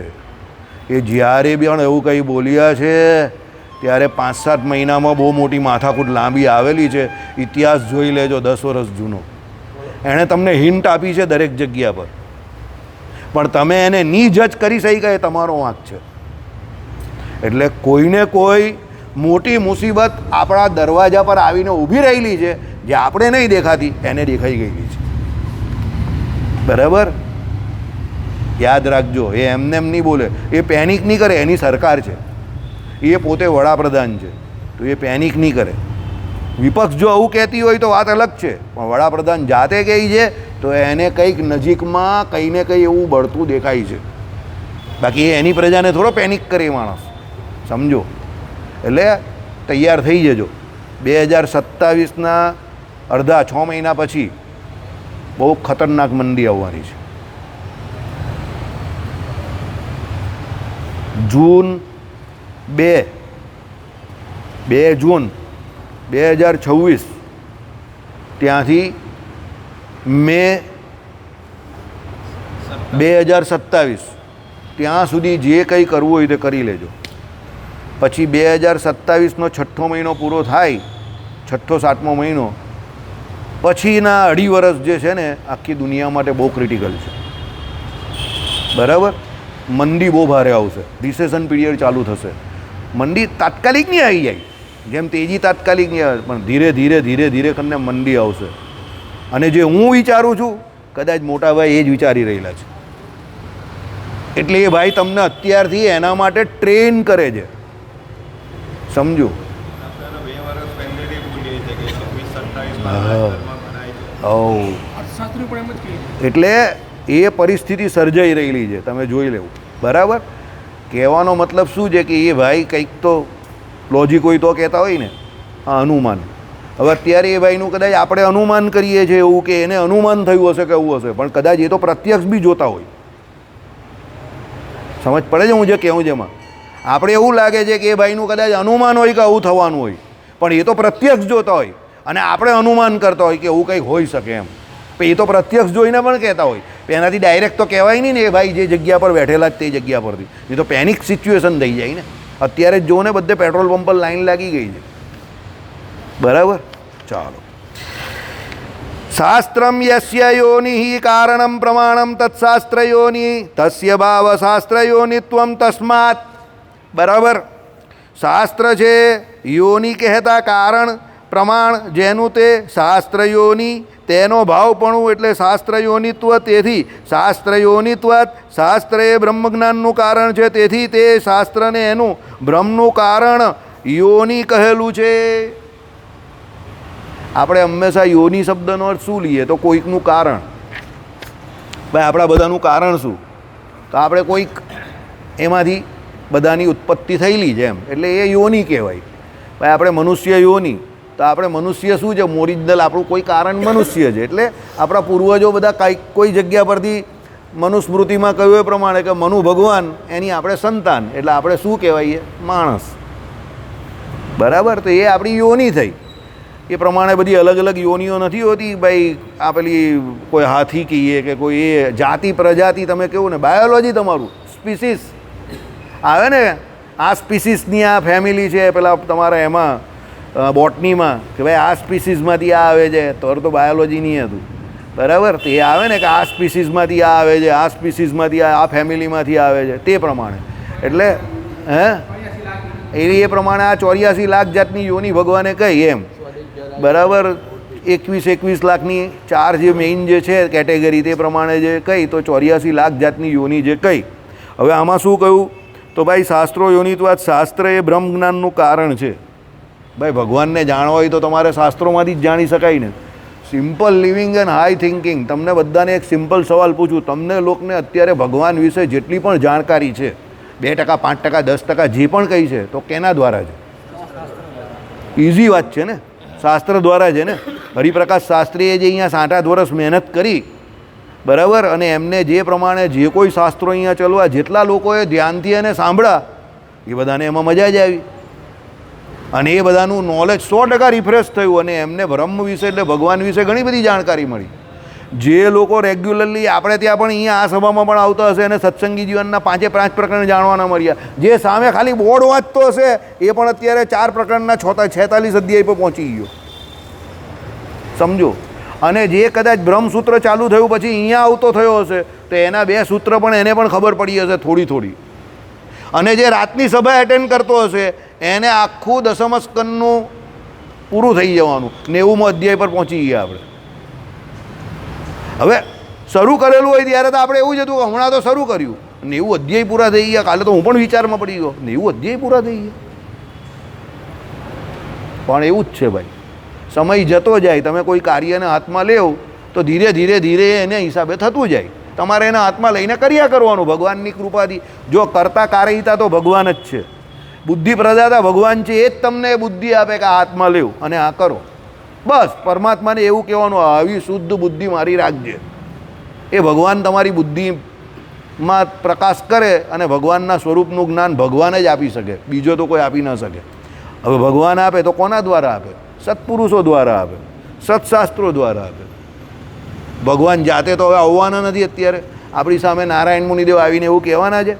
એ જ્યારે પણ એવું કંઈ બોલ્યા છે ત્યારે 5-7 મહિનામાં બહુ મોટી માથાકૂટ લાંબી આવેલી છે. ઇતિહાસ જોઈ લેજો, 10 વર્ષ જૂનો. એણે તમને હિન્ટ આપી છે દરેક જગ્યા પર, પણ તમે એને ની જજ કરી શક્યા એ તમારો વાંક છે. એટલે કોઈને કોઈ મોટી મુસીબત આપણા દરવાજા પર આવીને ઊભી રહેલી છે, જે આપણે નહીં દેખાતી એને દેખાઈ ગયેલી છે. બરાબર? યાદ રાખજો. એ એમને એમ નહીં બોલે, એ પેનિક નહીં કરે. એની સરકાર છે, એ પોતે વડાપ્રધાન છે, તો એ પેનિક નહીં કરે. વિપક્ષ જો આવું કહેતી હોય તો વાત અલગ છે, પણ વડાપ્રધાન જાતે કહે છે તો એને કંઈક નજીકમાં કંઈ ને કંઈ એવું બળતું દેખાય છે. બાકી એની પ્રજાને થોડો પેનિક કરે માણસ, સમજો. એટલે તૈયાર થઈ જજો. 2027ના અડધા 6 મહિના પછી બહુ ખતરનાક મંદી આવવાની છે. જૂન 2 જૂન 2026 ત્યાંથી મે 2027 ત્યાં સુધી જે કંઈ કરવું હોય તે કરી લેજો. પછી 2027નો 6થો મહિનો પૂરો થાય, 6-7મો મહિનો પછીના 2.5 વર્ષ જે છે ને આખી દુનિયા માટે બહુ ક્રિટિકલ છે. બરાબર? મંદી બહુ ભારે આવશે, રિસેશન પીરિયડ ચાલુ થશે. મંદી તાત્કાલિક નહીં આવી જાય, જેમ તેજી તાત્કાલિક નહીં આવે, પણ ધીરે ધીરે ધીરે ધીરે કરીને મંદી આવશે. અને જે હું વિચારું છું કદાચ મોટા ભાઈ એ જ વિચારી રહેલા છે. એટલે એ ભાઈ તમને અત્યારથી એના માટે ટ્રેન કરે છે, સમજો. એટલે એ પરિસ્થિતિ સર્જાઈ રહેલી છે, તમે જોઈ લેવું. બરાબર? કહેવાનો મતલબ શું છે કે એ ભાઈ કંઈક તો લોજિક હોય તો કહેતા હોય ને. હા, અનુમાન. હવે અત્યારે એ ભાઈનું કદાચ આપણે અનુમાન કરીએ છીએ એવું કે એને અનુમાન થયું હશે કે એવું હશે, પણ કદાચ એ તો પ્રત્યક્ષ બી જોતા હોય. સમજ પડે છે હું જે કહું છું એમાં? આપણે એવું લાગે છે કે એ ભાઈનું કદાચ અનુમાન હોય કે આવું થવાનું હોય, પણ એ તો પ્રત્યક્ષ જોતા હોય અને આપણે અનુમાન કરતા હોય કે એવું કંઈક હોઈ શકે એમ. એ તો પ્રત્યક્ષ જોઈને પણ કહેતા હોય. એનાથી ડાયરેક્ટ તો કહેવાય નહીં ને એ ભાઈ જે જગ્યા પર બેઠેલા જ તે જગ્યા પરથી. એ તો પેનિક સિચ્યુએશન થઈ જાય ને. અત્યારે જ જો ને બધે પેટ્રોલ પંપ પર લાઈન લાગી ગઈ છે. બરાબર? ચાલો. શાસ્ત્રમ યસ્ય યોનિ કારણમ પ્રમાણમ તત્શાસ્ત્ર યોનિ તસ્ય ભાવ શાસ્ત્ર યોનિત્વમ તસ્માત. બરાબર? શાસ્ત્ર છે યોનિ કહેતા કારણ, પ્રમાણ જેનું તે શાસ્ત્ર યોનિ, તેનો ભાવપણું એટલે શાસ્ત્ર યોનિત્વ. તેથી શાસ્ત્ર યોનિત્વ, શાસ્ત્ર એ બ્રહ્મજ્ઞાનનું કારણ છે, તેથી તે શાસ્ત્રને એનું બ્રહ્મનું કારણ યોનિ કહેલું છે. આપણે હંમેશા યોનિ શબ્દનો અર્થ શું લઈએ તો કોઈકનું કારણ. ભાઈ આપણા બધાનું કારણ શું? તો આપણે કોઈક એમાંથી બધાની ઉત્પત્તિ થયેલી છે એમ, એટલે એ યોની કહેવાય. ભાઈ આપણે મનુષ્ય યોની, તો આપણે મનુષ્ય શું છે, ઓરિજિનલ આપણું કોઈ કારણ મનુષ્ય છે. એટલે આપણા પૂર્વજો બધા કોઈ જગ્યા પરથી મનુસ્મૃતિમાં કહ્યું એ પ્રમાણે કે મનુ ભગવાન એની આપણે સંતાન, એટલે આપણે શું કહેવાય, માણસ. બરાબર, તો એ આપણી યોની થઈ. એ પ્રમાણે બધી અલગ અલગ યોનિઓ નથી હોતી ભાઈ. આ પેલી કોઈ હાથી કહીએ કે કોઈ એ જાતિ પ્રજાતિ તમે કહો ને, બાયોલોજી તમારું સ્પીસીસ આવે ને, આ સ્પીસીસની આ ફેમિલી છે, પેલા તમારા એમાં બોટનીમાં કે ભાઈ આ સ્પીસીસમાંથી આ આવે છે, તો બાયોલોજી નહીં હતું. બરાબર, તે આવે ને કે આ સ્પીસીસમાંથી આ આવે છે, આ સ્પીસીસમાંથી આ ફેમિલીમાંથી આવે છે, તે પ્રમાણે. એટલે એ પ્રમાણે આ 84 લાખ જાતની યોની ભગવાને કહી એમ. બરાબર, 21 લાખની 4 જે મેઇન જે છે કેટેગરી, તે પ્રમાણે જે કહી, તો 84 લાખ જાતની યોની જે કહી. હવે આમાં શું કહ્યું, તો ભાઈ શાસ્ત્રો યોનિત્વાદ, શાસ્ત્ર એ બ્રહ્મ જ્ઞાનનું કારણ છે. ભાઈ ભગવાનને જાણવા હોય તો તમારે શાસ્ત્રોમાંથી જ જાણી શકાય ને. Simple living and high thinking. તમને બધાને એક સિમ્પલ સવાલ પૂછું, તમને લોકોને અત્યારે ભગવાન વિશે જેટલી પણ જાણકારી છે, 2%, 5%, 10% જે પણ કહી છે, તો કેના દ્વારા છે? ઇઝી વાત છે ને, શાસ્ત્ર દ્વારા છે ને. હરિપ્રકાશ શાસ્ત્રીએ જે અહીંયા 60 વર્ષ મહેનત કરી, બરાબર, અને એમને જે પ્રમાણે જે કોઈ શાસ્ત્રો અહીંયા ચલવા, જેટલા લોકોએ ધ્યાનથી એને સાંભળ્યા, એ બધાને એમાં મજા જ આવી, અને એ બધાનું નોલેજ 100% રિફ્રેશ થયું, અને એમને બ્રહ્મ વિશે એટલે ભગવાન વિશે ઘણી બધી જાણકારી મળી. જે લોકો રેગ્યુલરલી આપણે ત્યાં પણ અહીંયા આ સભામાં પણ આવતા હશે અને સત્સંગી જીવનના 5 પ્રકરણ જાણવાના મળ્યા, જે સામે ખાલી બોર્ડ વાંચતો હશે એ પણ અત્યારે 4 પ્રકરણના 46 અધ્યાય પર પહોંચી ગયો, સમજો. અને જે કદાચ બ્રહ્મસૂત્ર ચાલુ થયું પછી અહીંયા આવતો થયો હશે, તો એના 2 સૂત્ર પણ એને પણ ખબર પડી હશે થોડી થોડી. અને જે રાતની સભા એટેન્ડ કરતો હશે એને આખું દશમસ્કંદનું પૂરું થઈ જવાનું, 90મો અધ્યાય પર પહોંચી ગયા આપણે. હવે શરૂ કરેલું હોય ત્યારે તો આપણે એવું જ હતું કે હમણાં તો શરૂ કર્યું, 90 અધ્યાય પૂરા થઈ ગયા. કાલે તો હું પણ વિચારમાં પડી ગયો, 90 અધ્યાય પૂરા થઈ ગયા. પણ એવું જ છે ભાઈ, સમય જતો જાય, તમે કોઈ કાર્યને હાથમાં લેવો તો ધીરે ધીરે ધીરે એને હિસાબે થતું જાય. તમારે એના હાથમાં લઈને કર્યા કરવાનું ભગવાનની કૃપાથી. જો કરતા કારયિતા તો ભગવાન જ છે, બુદ્ધિ પ્રદાતા ભગવાન છે, એ જ તમને બુદ્ધિ આપે કે આ હાથમાં લેવું અને આ કરો. બસ પરમાત્માને એવું કહેવાનું, આવી શુદ્ધ બુદ્ધિ મારી રાખજે. એ ભગવાન તમારી બુદ્ધિમાં પ્રકાશ કરે, અને ભગવાનના સ્વરૂપનું જ્ઞાન ભગવાન જ આપી શકે, બીજો તો કોઈ આપી ન શકે. હવે ભગવાન આપે તો કોના દ્વારા આપે? સત્પુરુષો દ્વારા આપે, સત્શાસ્ત્રો દ્વારા આપે. ભગવાન જાતે તો હવે આવવાના નથી. અત્યારે આપણી સામે નારાયણ મુનિદેવ આવીને એવું કહેવાના છે,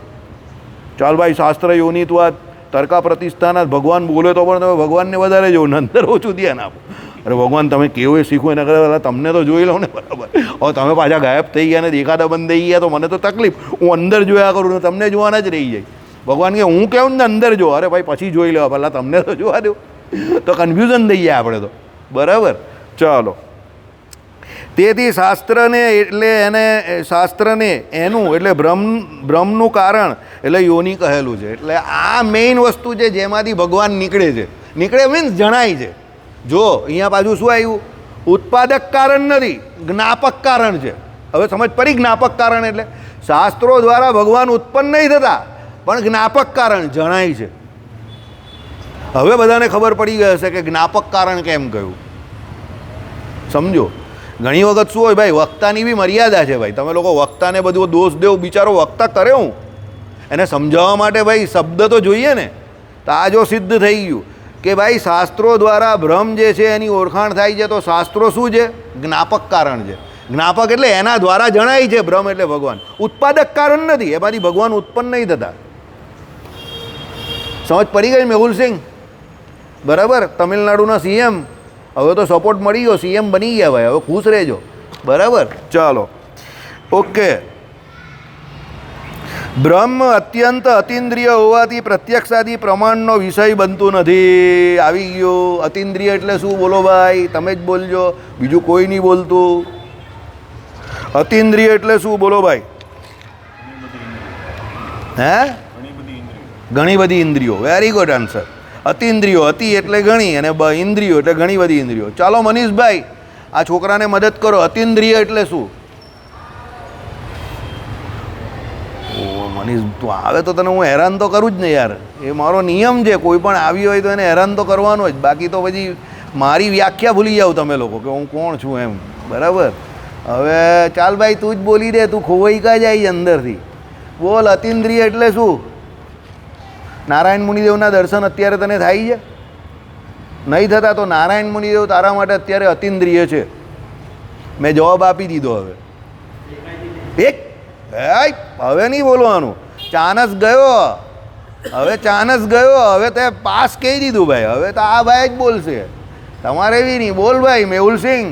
ચાલ ભાઈ શાસ્ત્ર યોનિત્વાદ, તર્કા પ્રતિષ્ઠાના ભગવાન બોલે તો પણ તમે ભગવાનને વધારે જોવો ને અંદર ઓછું ધ્યાન આપો. અરે ભગવાન તમે કેવું એ શીખો એના કરતાં તમને તો જોઈ લો ને. બરાબર, હવે તમે પાછા ગાયબ થઈ ગયા ને દેખાતા બંધ થઈ ગયા તો મને તો તકલીફ. હું અંદર જોયા કરું ને તમને જોવાના જ રહી જાય. ભગવાન કે હું કહું ને અંદર જો, અરે ભાઈ પછી જોઈ લેવા, પહેલાં તમને તો જોવા દો. તો કન્ફ્યુઝન થઈ જાય આપણે તો. બરાબર, ચાલો. તેથી શાસ્ત્રને એટલે એને શાસ્ત્રને એનું એટલે બ્રહ્મનું કારણ એટલે યોની કહેલું છે. એટલે આ મેઇન વસ્તુ છે જેમાંથી ભગવાન નીકળે છે. નીકળે મીન્સ જણાય છે. જો અહીંયા પાછું શું આવ્યું, ઉત્પાદક કારણ નથી, જ્ઞાપક કારણ છે. હવે સમજ પડી? જ્ઞાપક કારણ એટલે શાસ્ત્રો દ્વારા ભગવાન ઉત્પન્ન નહીં થતા, પણ જ્ઞાપક કારણ જણાય છે. હવે બધાને ખબર પડી ગઈ હશે કે જ્ઞાપક કારણ કેમ કહ્યું, સમજો. ઘણી વખત શું હોય ભાઈ, વક્તાની બી મર્યાદા છે ભાઈ. તમે લોકો વક્તાને બધું દોષ દેવ, બિચારો વક્તા કરે હું એને સમજાવવા માટે ભાઈ શબ્દ તો જોઈએ ને. તો આ જો સિદ્ધ થઈ ગયું કે ભાઈ શાસ્ત્રો દ્વારા બ્રહ્મ જે છે એની ઓળખાણ થાય છે, તો શાસ્ત્રો શું છે? જ્ઞાપક કારણ છે. જ્ઞાપક એટલે એના દ્વારા જણાય છે બ્રહ્મ એટલે ભગવાન. ઉત્પાદક કારણ નથી, એમાંથી ભગવાન ઉત્પન્ન નહીં થતા. સમજ પડી ગઈ મેહુલસિંહ? બરાબર, તમિલનાડુના સીએમ હવે તો સપોર્ટ મળી ગયો, સીએમ બની ગયા ભાઈ, હવે ખુશ રહેજો. બરાબર, ચાલો, ઓકે. બ્રહ્મ અત્યંત અતિન્દ્રિય હોવાથી પ્રત્યક્ષાદી પ્રમાણનો વિષય બનતું નથી. આવી ગયો. અતિન્દ્રિય એટલે શું બોલો ભાઈ? તમે જ બોલજો, બીજું કોઈ નહીં બોલતું. અતિન્દ્રિય એટલે શું બોલો ભાઈ? હે? ઘણી બધી ઇન્દ્રિયો. Very good answer. અતિન્દ્રિયો, અતિ એટલે ઘણી, અને ઇન્દ્રિયો એટલે ઘણી બધી ઇન્દ્રિયો. ચાલો મનીષભાઈ, આ છોકરાને મદદ કરો. અતિન્દ્રિય એટલે શું? મનીષ તું આવે તો તને હું હેરાન તો કરું જ ને યાર, એ મારો નિયમ છે. કોઈ પણ આવી હોય તો એને હેરાન તો કરવાનો જ, બાકી તો પછી મારી વ્યાખ્યા ભૂલી જાઓ તમે લોકો કે હું કોણ છું એમ. બરાબર. હવે ચાલ ભાઈ તું જ બોલી દે, તું ખોવાઈ કા જાય અંદરથી. બોલ, અતિન્દ્રિય એટલે શું? નારાયણ મુનિદેવના દર્શન અત્યારે તને થાય છે? નહીં થતા તો નારાયણ મુનિદેવ તારા માટે અત્યારે અતિન્દ્રિય છે. મેં જવાબ આપી દીધો. હવે હવે નહીં બોલવાનું. ચાનસ ગયો, હવે ચાનસ ગયો. હવે તે પાસ કહી દીધું ભાઈ. હવે તો આ ભાઈ જ બોલશે, તમારે બી નહીં. બોલ ભાઈ મેહુલસિંહ,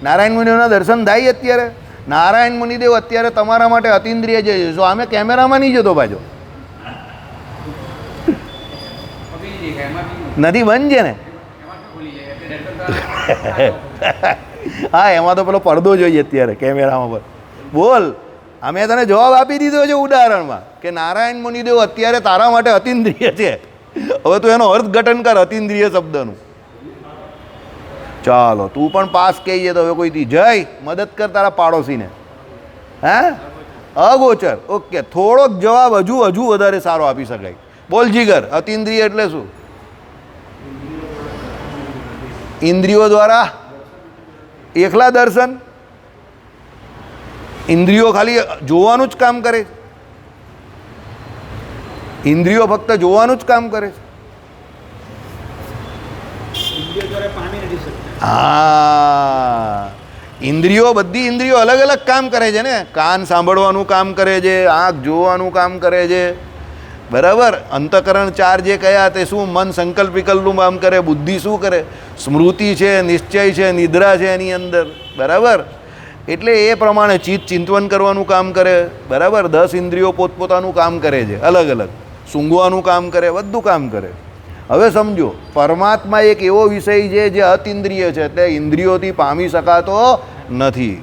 નારાયણ મુનિદેવના દર્શન થાય અત્યારે? નારાયણ મુનિદેવ અત્યારે તમારા માટે અતિન્દ્રિય છે. જો આમે કેમેરામાં નહીં જોતો પાછો, નથી બંધ છે ને? હા, એમાં તો પેલો પડદો જોઈએ અત્યારે કેમેરામાં પર. બોલ, અમે તને જવાબ આપી દીધો છે ઉદાહરણમાં કે નારાયણ મુનિદેવ અત્યારે તારા માટે અતિન્દ્રિય છે. હવે તું એનો અર્થઘટન કર અતિન્દ્રિય શબ્દનું. ચાલો, તું પણ પાસ કહી છે તો હવે કોઈથી જય મદદ કર તારા પાડોશીને. હે, અગોચર. ઓકે, થોડોક જવાબ હજુ વધારે સારો આપી શકાય. બોલ જીગર, અતિન્દ્રિય એટલે શું? ઇન્દ્રિયો દ્વારા એકલા દર્શન? ઇન્દ્રિયો ખાલી જોવાનું જ કામ કરે છે? ઇન્દ્રિયો ફક્ત જોવાનું જ કામ કરે છે? હા, ઇન્દ્રિયો, બધી ઇન્દ્રિયો અલગ અલગ કામ કરે છે ને. કાન સાંભળવાનું કામ કરે છે, આંખ જોવાનું કામ કરે છે. બરાબર. અંતઃકરણ ચાર જે કયા તે શું? મન સંકલ્પ વિકલ્પનું કામ કરે. બુદ્ધિ શું કરે? સ્મૃતિ છે, નિશ્ચય છે, નિદ્રા છે એની અંદર. બરાબર. એટલે એ પ્રમાણે ચિત્ત ચિંતવન કરવાનું કામ કરે. બરાબર. 10 ઇન્દ્રિયો પોતપોતાનું કામ કરે છે અલગ અલગ. સૂંઘવાનું કામ કરે, બધું કામ કરે. હવે સમજો, પરમાત્મા એક એવો વિષય છે જે અતિન્દ્રિય છે, એટલે ઇન્દ્રિયોથી પામી શકાતો નથી.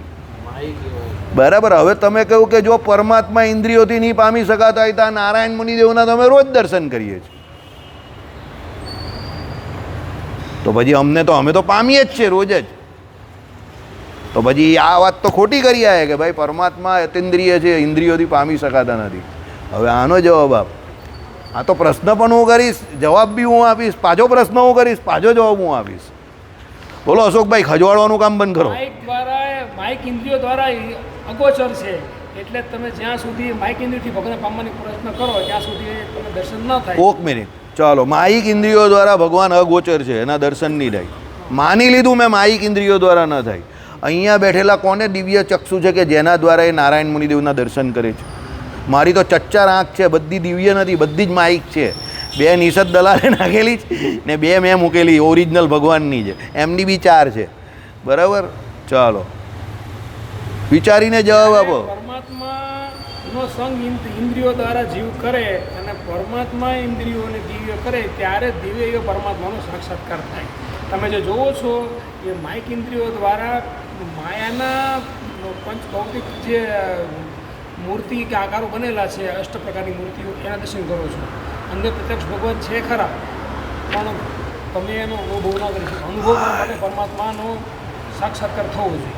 બરાબર. હવે તમે કહ્યું કે જો પરમાત્મા ઇન્દ્રિયોથી નહીં પામી શકાતા હોય તો નારાયણ મુનિદેવના તમે રોજ દર્શન કરીએ છીએ, તો પછી અમે તો પામીએ જ છે રોજ જ. તો પછી આ વાત તો ખોટી કરી આવે કે ભાઈ પરમાત્મા અતિન્દ્રિય છે, ઇન્દ્રિયોથી પામી શકાતા નથી. હવે આનો જવાબ આપ. આ તો પ્રશ્ન પણ હું કરીશ, જવાબ બી હું આપીશ, પાછો પ્રશ્ન હું કરીશ, પાછો જવાબ હું આપીશ. બોલો અશોકભાઈ, ખજવાડવાનું કામ બંધ કરો. માઇક ઇન્દ્રિયો દ્વારા અગોચર છે, એટલે તમે જ્યાં સુધી માઇક ઇન્દ્રિયથી ભગવાનને પામવાની પ્રયત્ન કરો ત્યાં સુધી તમને દર્શન ન થાય. એક મિનિટ, ચાલો. માઇક ઇન્દ્રિયો દ્વારા ભગવાન અગોચર છે, એના દર્શન નહીં થાય. માની લીધું મેં, માઇક ઇન્દ્રિયો દ્વારા ન થાય. અહીંયા બેઠેલા કોને દિવ્ય ચક્ષુ છે કે જેના દ્વારા એ નારાયણ મુનિદેવના દર્શન કરે છે? મારી તો ચચ્ચાર આંખ છે, બધી દિવ્ય નથી, બધી જ માઇક છે. 2 નિષદ દલાલે નાખેલી છે ને 2 મેં મૂકેલી ઓરિજિનલ ભગવાનની છે, એમની બી 4 છે. બરાબર. ચાલો, વિચારીને જવાબ આપો. પરમાત્માનો સંગ ઇન્દ્રિયો દ્વારા જીવ કરે અને પરમાત્મા ઇન્દ્રિયોને દિવ્ય કરે ત્યારે દિવ્ય પરમાત્માનો સાક્ષાત્કાર થાય. તમે જે જોવો છો એ માઇક ઇન્દ્રિયો દ્વારા માયાના પંચભૌતિક જે મૂર્તિ કે આકારો બનેલા છે, 8 પ્રકારની મૂર્તિઓ, એના દર્શન કરો છો. અંદર પ્રત્યક્ષ ભગવાન છે ખરા, પણ તમે એનો અનુભવ ના કરી શકો. અનુભવ કરવા માટે પરમાત્માનો સાક્ષાત્કાર થવો જોઈએ.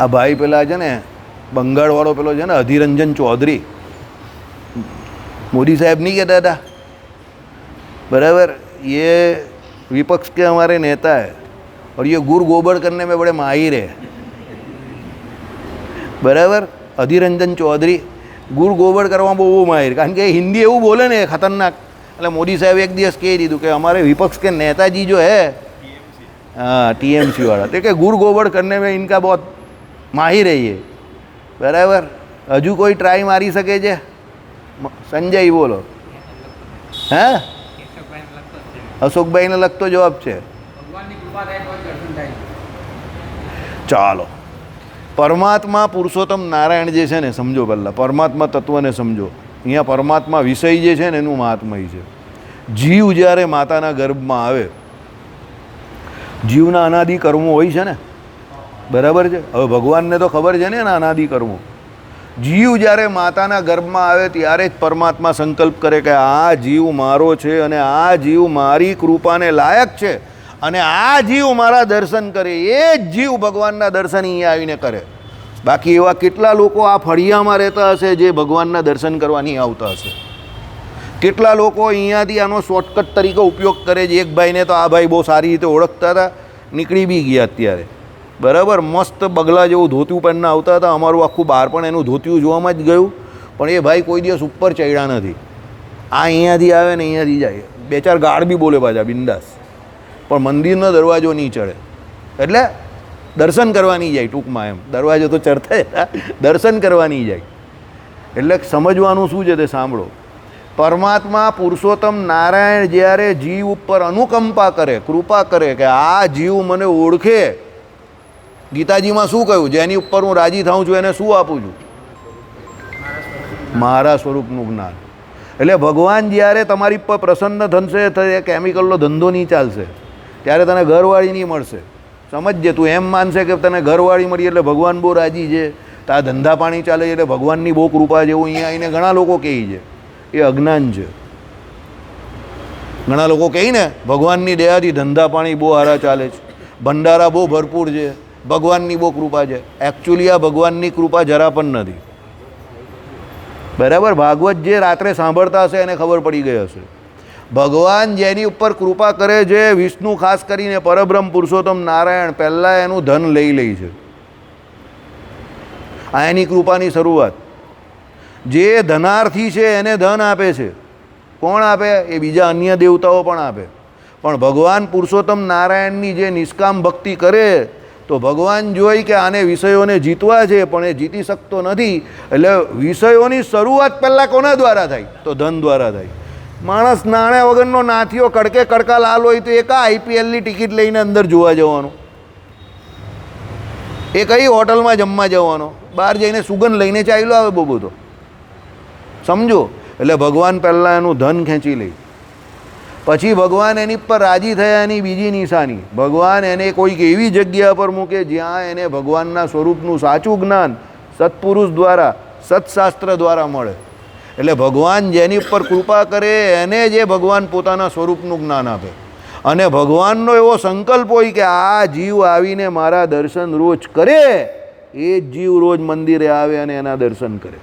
આ ભાઈ પેલા છે ને બંગાળવાળો પેલો છે ને અધિરંજન ચૌધરી, मोदी साहब नहीं कहता था, बराबर, ये विपक्ष के हमारे नेता है और ये गुड़ गोबर करने में बड़े माहिर है. बराबर. અધિરંજન ચૌધરી ગુड़ ગોબર કરવામાં બહુ માહિર, કારણ કે હિન્દી એવું બોલે ને ખતરનાક. એટલે મોદી સાહેબ એક દિવસ કહી દીધું કે हमारे विपक्ष के नेताजी जो है, हाँ टीएमसी वाला, तो कि गुड़ गोबर करने में इनका बहुत माहिर है ये. बराबर. હજુ કોઈ ટ્રાય મારી શકે છે? સંજય બોલો. હે, અશોકભાઈને લગતો જવાબ છે. ચાલો, પરમાત્મા પુરુષોત્તમ નારાયણ જે છે ને સમજો. પહેલાં પરમાત્મા તત્વને સમજો. અહીંયા પરમાત્મા વિષય જે છે ને એનું મહાત્મય છે. જીવ જ્યારે માતાના ગર્ભમાં આવે, જીવના અનાદિ કર્મો હોય છે ને, બરાબર છે. હવે ભગવાનને તો ખબર છે ને એના અનાદિ કર્મો. જીવ જ્યારે માતાના ગર્ભમાં આવે ત્યારે જ પરમાત્મા સંકલ્પ કરે કે આ જીવ મારો છે અને આ જીવ મારી કૃપાને લાયક છે અને આ જીવ મારા દર્શન કરે. એ જ જીવ ભગવાનના દર્શન અહીંયા આવીને કરે. બાકી એવા કેટલા લોકો આ ફળિયામાં રહેતા હશે જે ભગવાનના દર્શન કરવા નહીં આવતા હશે? કેટલા લોકો અહીંયાથી આનો શોર્ટકટ તરીકે ઉપયોગ કરે છે? એક ભાઈને તો આ ભાઈ બહુ સારી રીતે ઓળખતા હતા, નીકળી બી ગયા અત્યારે, બરાબર, મસ્ત બગલા જેવું ધોતિયું પહેરીને આવતા હતા. અમારું આખું બાળપણ એનું ધોતિયું જોવામાં જ ગયું, પણ એ ભાઈ કોઈ દિવસ ઉપર ચડ્યા નથી. આ અહીંયાથી આવે ને અહીંયાથી જાય, બે ચાર ગાળ બી બોલે પાછા બિંદાસ, પણ મંદિરનો દરવાજો નહીં ચડે. એટલે દર્શન કરવા નહીં જાય, ટૂંકમાં એમ. દરવાજો તો ચડતા, દર્શન કરવા નહીં જાય. એટલે સમજવાનું શું છે તે સાંભળો. પરમાત્મા પુરુષોત્તમ નારાયણ જ્યારે જીવ ઉપર અનુકંપા કરે, કૃપા કરે કે આ જીવ મને ઓળખે, ગીતાજીમાં શું કહ્યું? જેની ઉપર હું રાજી થાઉં છું એને શું આપું છું? મારા સ્વરૂપનું જ્ઞાન. એટલે ભગવાન જ્યારે તમારી પર પ્રસન્ન થશે તો એ કેમિકલનો ધંધો નહીં ચાલશે, ત્યારે તને ઘરવાળી નહીં મળશે. સમજજે, તું એમ માનશે કે તને ઘરવાળી મળી એટલે ભગવાન બહુ રાજી છે, તો આ ધંધા પાણી ચાલે છે એટલે ભગવાનની બહુ કૃપા છે, એવું અહીંયા આવીને ઘણા લોકો કહે છે. એ અજ્ઞાન છે. ઘણા લોકો કહે ને ભગવાનની દયાથી ધંધા પાણી બહુ સારા ચાલે છે, ભંડારા બહુ ભરપૂર છે, ભગવાનની બહુ કૃપા છે. એકચ્યુઅલી આ ભગવાનની કૃપા જરા પણ નથી. બરાબર, ભાગવત જે રાત્રે સાંભળતા હશે એને ખબર પડી ગઈ હશે. ભગવાન જેની ઉપર કૃપા કરે છે, વિષ્ણુ ખાસ કરીને પરબ્રહ્મ પુરુષોત્તમ નારાયણ, પહેલાં એનું ધન લઈ લે છે. આ એની કૃપાની શરૂઆત. જે ધનાર્થી છે એને ધન આપે છે. કોણ આપે? એ બીજા અન્ય દેવતાઓ પણ આપે. પણ ભગવાન પુરુષોત્તમ નારાયણની જે નિષ્કામ ભક્તિ કરે તો ભગવાન જોઈ કે આને વિષયોને જીતવા છે પણ એ જીતી શકતો નથી, એટલે વિષયોની શરૂઆત પહેલાં કોના દ્વારા થાય? તો ધન દ્વારા થાય. માણસ નાણાં વગરનો નાથીઓ કડકે કડકા લાલ હોય તો એ કા આઈપીએલની ટિકિટ લઈને અંદર જોવા જવાનો? એ કઈ હોટલમાં જમવા જવાનો? બહાર જઈને સુગંધ લઈને ચાલ્યો આવે બહુ બધો. સમજો. એટલે ભગવાન પહેલાં એનું ધન ખેંચી લે, પછી ભગવાન એની પર રાજી થયા એની બીજી નિશાની, ભગવાન એને કોઈક એવી જગ્યા પર મૂકે જ્યાં એને ભગવાનના સ્વરૂપનું સાચું જ્ઞાન સત્પુરુષ દ્વારા, સત્શાસ્ત્ર દ્વારા મળે. એટલે ભગવાન જેની ઉપર કૃપા કરે એને જે ભગવાન પોતાના સ્વરૂપનું જ્ઞાન આપે. અને ભગવાનનો એવો સંકલ્પ હોય કે આ જીવ આવીને મારા દર્શન રોજ કરે, એ જ જીવ રોજ મંદિરે આવે અને એના દર્શન કરે.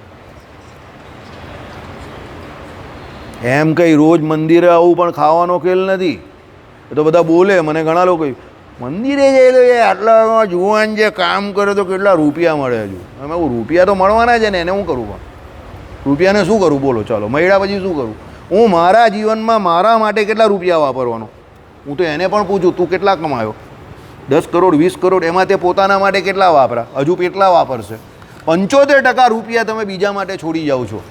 એમ કંઈ રોજ મંદિરે આવવું પણ ખાવાનો ખેલ નથી. એ તો બધા બોલે, મને ઘણા લોકો મંદિરે જઈ લો, એ આટલા જુવાન જે કામ કરે તો કેટલા રૂપિયા મળે? હજુ અમે રૂપિયા તો મળવાના છે ને, એને શું કરું? પણ રૂપિયાને શું કરું? બોલો ચાલો, મળ્યા પછી શું કરું? હું મારા જીવનમાં મારા માટે કેટલા રૂપિયા વાપરવાનો? હું તો એને પણ પૂછું, તું કેટલા કમાયો? 10 કરોડ 20 કરોડ, એમાં તે પોતાના માટે કેટલા વાપરા? હજુ કેટલા વાપરશે? 75% રૂપિયા તમે બીજા માટે છોડી જાઓ છો.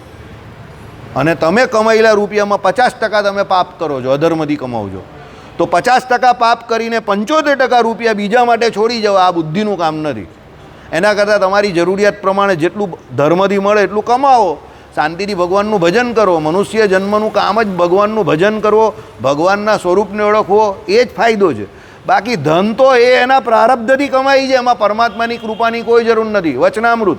અને તમે કમાયેલા રૂપિયામાં 50% તમે પાપ કરો છો, અધર્મથી કમાવજો. તો 50% પાપ કરીને 75% રૂપિયા બીજા માટે છોડી જાઓ, આ બુદ્ધિનું કામ નથી. એના કરતાં તમારી જરૂરિયાત પ્રમાણે જેટલું ધર્મથી મળે એટલું કમાવો, શાંતિથી ભગવાનનું ભજન કરો. મનુષ્ય જન્મનું કામ જ ભગવાનનું ભજન કરવો, ભગવાનના સ્વરૂપને ઓળખવો, એ જ ફાયદો છે. બાકી ધન તો એ એના પ્રારબ્ધથી કમાઈ છે, એમાં પરમાત્માની કૃપાની કોઈ જરૂર નથી. વચનામૃત.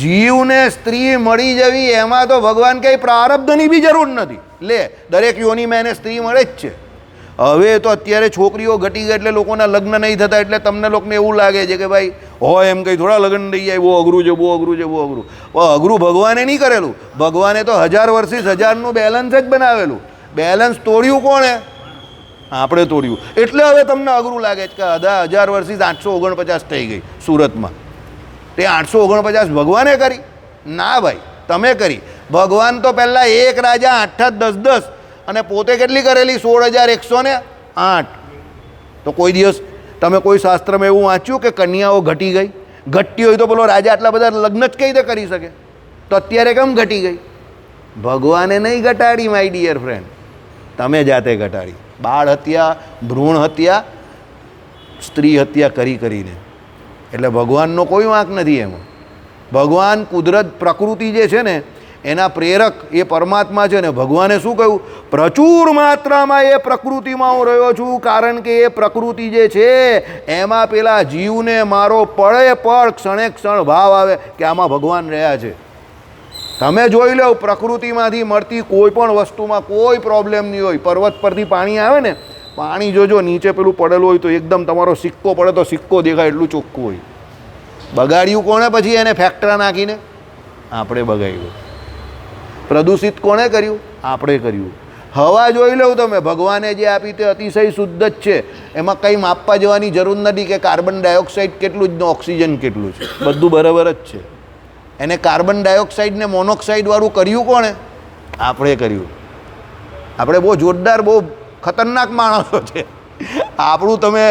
જીવને સ્ત્રી મળી જવી એમાં તો ભગવાન કંઈ પ્રારબ્ધની બી જરૂર નથી. લે, દરેક યોનિમાં એને સ્ત્રી મળે જ છે. હવે તો અત્યારે છોકરીઓ ઘટી ગઈ એટલે લોકોના લગ્ન નહીં થતા, એટલે તમને લોકોને એવું લાગે છે કે ભાઈ હોય એમ કંઈ થોડા લગ્ન થઈ જાય, બહુ અઘરું છે, બહુ અઘરું છે, બહુ અઘરું. પણ અઘરું ભગવાને નહીં કરેલું. ભગવાને તો 1000 વર્ષથી 1000નું બેલેન્સ જ બનાવેલું. બેલેન્સ તોડ્યું કોણે? આપણે તોડ્યું. એટલે હવે તમને અઘરું લાગે છે કે 1000 વર્ષથી 849 થઈ ગઈ સુરતમાં. તે 849 ભગવાને કરી? ના ભાઈ, તમે કરી. ભગવાન તો પહેલાં એક રાજા 8 10 10 અને પોતે કેટલી કરેલી? 16108. તો કોઈ દિવસ તમે કોઈ શાસ્ત્રમાં એવું વાંચ્યું કે કન્યાઓ ઘટી ગઈ? ઘટતી હોય તો પેલો રાજા આટલા બધા લગ્ન જ કઈ રીતે કરી શકે? તો અત્યારે કેમ ઘટી ગઈ? ભગવાને નહીં ઘટાડી માય ડિયર ફ્રેન્ડ, તમે જાતે ઘટાડી. બાળ હત્યા, ભ્રૂણ હત્યા, સ્ત્રી હત્યા કરીને. એટલે ભગવાનનો કોઈ વાંક નથી એમાં. ભગવાન કુદરત પ્રકૃતિ જે છે ને એના પ્રેરક એ પરમાત્મા છે ને. ભગવાને શું કહ્યું? પ્રચુર માત્રામાં એ પ્રકૃતિમાં હું રહ્યો છું, કારણ કે એ પ્રકૃતિ જે છે એમાં પેલા જીવને મારો પળે પળ ક્ષણે ક્ષણ ભાવ આવે કે આમાં ભગવાન રહ્યા છે. તમે જોઈ લો, પ્રકૃતિમાંથી મળતી કોઈ પણ વસ્તુમાં કોઈ પ્રોબ્લેમ નહીં હોય. પર્વત પરથી પાણી આવે ને, પાણી જોજો નીચે પેલું પડેલું હોય તો એકદમ તમારો સિક્કો પડે તો સિક્કો દેખાય એટલું ચોખ્ખું હોય. બગાડ્યું કોણે પછી એને ફેક્ટરા નાખીને? આપણે બગાડ્યું. પ્રદૂષિત કોણે કર્યું? આપણે કર્યું. હવા જોઈ લો તમે, ભગવાને જે આપી તે અતિશય શુદ્ધ જ છે. એમાં કંઈ માપવા જવાની જરૂર નથી કે કાર્બન ડાયોક્સાઇડ કેટલું જ ને ઓક્સિજન કેટલું છે, બધું બરાબર જ છે. એને કાર્બન ડાયોક્સાઇડને મોનોક્સાઇડવાળું કર્યું કોણે? આપણે કર્યું. આપણે બહુ જોરદાર, બહુ ખતરનાક માણસો છે. આપણું તમે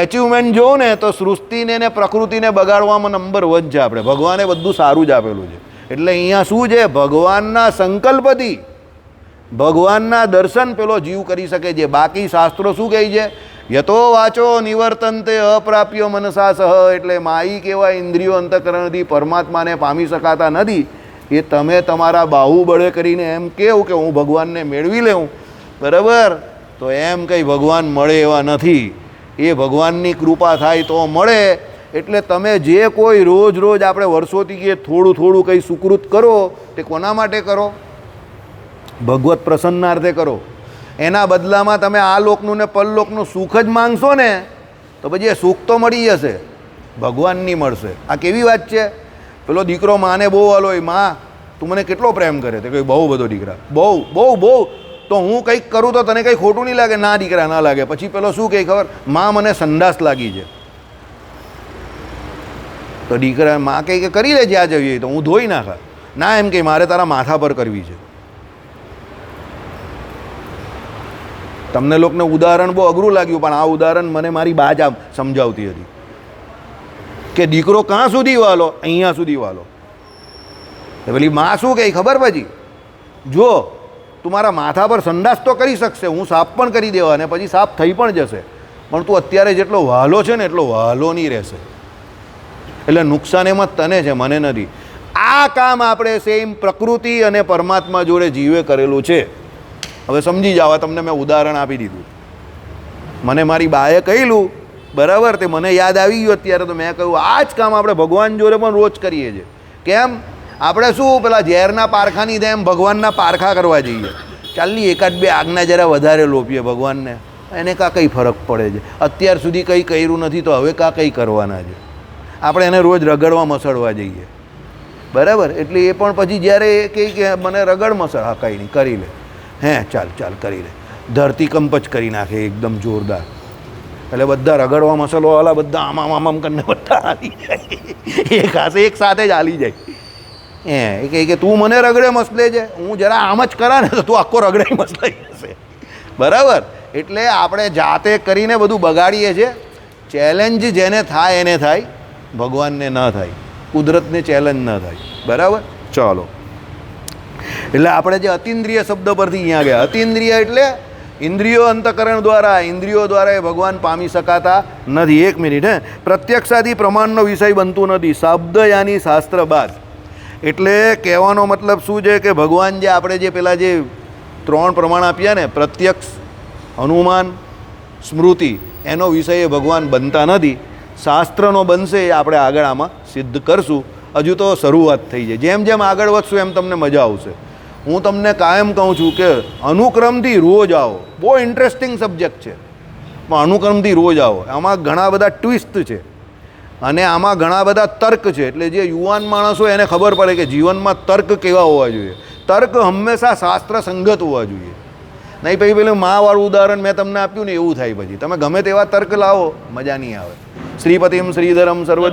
એચિવમેન્ટ જોવો ને તો સૃષ્ટિને ને પ્રકૃતિને બગાડવામાં નંબર 1 છે આપણે. ભગવાને બધું સારું જ આપેલું છે. એટલે અહીંયા શું છે? ભગવાનના સંકલ્પથી ભગવાનના દર્શન પેલો જીવ કરી શકે છે. બાકી શાસ્ત્રો શું કહે છે? યતો વાચો નિવર્તન્તે અપ્રાપ્ય મનસા સહ. એટલે માઈ કેવા ઇન્દ્રિયો અંતઃકરણથી પરમાત્માને પામી શકાતા નથી. એ તમે તમારા બાહુબળે કરીને એમ કહો કે હું ભગવાનને મેળવી લઉં, બરાબર, તો એમ કંઈ ભગવાન મળે એવા નથી. એ ભગવાનની કૃપા થાય તો મળે. એટલે તમે જે કોઈ રોજ રોજ આપણે વર્ષોથી કે થોડું થોડું કંઈ સુકૃત કરો, તે કોના માટે કરો? ભગવત પ્રસન્નાર્થે કરો. એના બદલામાં તમે આ લોકનું ને પરલોકનું સુખ જ માંગશો ને તો પછી એ સુખ તો મળી જશે, ભગવાન નહીં મળશે. આ કેવી વાત છે? પેલો દીકરો માને બહુ વાલો હોય, માં તું મને કેટલો પ્રેમ કરે? તે કહ્યું બહુ બધો દીકરા, બહુ બહુ બહુ. તો હું કંઈક કરું તો તને કંઈ ખોટું નહીં લાગે? ના દીકરા, ના લાગે. પછી પેલો શું કહે ખબર? માં મને સંડાસ લાગી છે. તો દીકરા માં કહે કે કરી લે જ્યાં જઈએ, તો હું ધોઈ નાખા. ના, એમ કે મારે તારા માથા પર કરવી છે. તમને લોકોને ઉદાહરણ બહુ અઘરું લાગ્યું, પણ આ ઉદાહરણ મને મારી બા જ આમ સમજાવતી હતી કે દીકરો ક્યાં સુધી વાલો? અહીંયા સુધી વાલો. પેલી માં શું કહે ખબર? પછી જો તું મારા માથા પર સંડાસ તો કરી શકશે, હું સાફ પણ કરી દેવા અને પછી સાફ થઈ પણ જશે, પણ તું અત્યારે જેટલો વહાલો છે ને એટલો વહાલો નહીં રહેશે. એટલે નુકસાન એમાં તને છે, મને નથી. આ કામ આપણે સેમ પ્રકૃતિ અને પરમાત્મા જોડે જીવે કરેલું છે. હવે સમજી જાઓ, તમને મેં ઉદાહરણ આપી દીધું. મને મારી બાએ કહેલું, બરાબર, તે મને યાદ આવી ગયું અત્યારે, તો મેં કહ્યું આ જ કામ આપણે ભગવાન જોડે પણ રોજ કરીએ છીએ. કેમ? આપણે શું પેલા ઝેરના પારખાની જેમ ભગવાનના પારખા કરવા જઈએ. ચાલની એકાદ બે આગના જરા વધારે લોપીએ ભગવાનને, એને કાં કંઈ ફરક પડે છે? અત્યાર સુધી કંઈ કર્યું નથી તો હવે કાં કંઈ કરવાના છે? આપણે એને રોજ રગડવા મસળવા જઈએ, બરાબર. એટલે એ પણ પછી જ્યારે એ કહે કે મને રગડ મસળ, હા કંઈ નહીં, કરી લે. હે, ચાલ ચાલ કરી લે. ધરતીકંપ જ કરી નાખે એકદમ જોરદાર. એટલે બધા રગડવા મસલવાવાળા બધા આમ આમ કરીને બધા હાલી જાય, એક હાથે એક સાથે જ હાલી જાય. એ કહે કે તું મને રગડે મસલે છે, હું જરા આમ જ કરા ને તો તું આખો રગડે મસલાઈ જશે, બરાબર. એટલે આપણે જાતે કરીને બધું બગાડીએ છીએ. ચેલેન્જ જેને થાય એને થાય, ભગવાનને ન થાય, કુદરતને ચેલેન્જ ન થાય, બરાબર. ચાલો, એટલે આપણે જે અતિન્દ્રિય શબ્દ પરથી અહીંયા ગયા. અતિન્દ્રિય એટલે ઇન્દ્રિયો અંતઃકરણ દ્વારા, ઇન્દ્રિયો દ્વારા એ ભગવાન પામી શકાતા નથી. એક મિનિટ, હે, પ્રત્યક્ષાથી પ્રમાણનો વિષય બનતું નથી. શબ્દ યાની શાસ્ત્ર બાદ. એટલે કહેવાનો મતલબ શું છે કે ભગવાન જે આપણે જે પેલા જે 3 પ્રમાણ આપ્યા ને, પ્રત્યક્ષ, અનુમાન, સ્મૃતિ, એનો વિષય એ ભગવાન બનતા નથી. શાસ્ત્રનો બનશે એ આપણે આગળ આમાં સિદ્ધ કરશું. હજુ તો શરૂઆત થઈ છે. જેમ જેમ આગળ વધશું એમ તમને મજા આવશે. હું તમને કાયમ કહું છું કે અનુક્રમથી રોજ આવો. બહુ ઇન્ટરેસ્ટિંગ સબ્જેક્ટ છે, પણ અનુક્રમથી રોજ આવો. આમાં ઘણા બધા ટ્વિસ્ટ છે અને આમાં ઘણા બધા તર્ક છે. એટલે જે યુવાન માણસો એને ખબર પડે કે જીવનમાં તર્ક કેવા હોવા જોઈએ. તર્ક હંમેશા શાસ્ત્ર સંગત હોવા જોઈએ. નહીં પછી પેલું વાળું ઉદાહરણ મેં તમને આપ્યું ને એવું થાય. પછી તમે ગમે તેવા તર્ક લાવો, મજા નહીં આવે. શ્રીપતિમ શ્રીધરમ સર્વ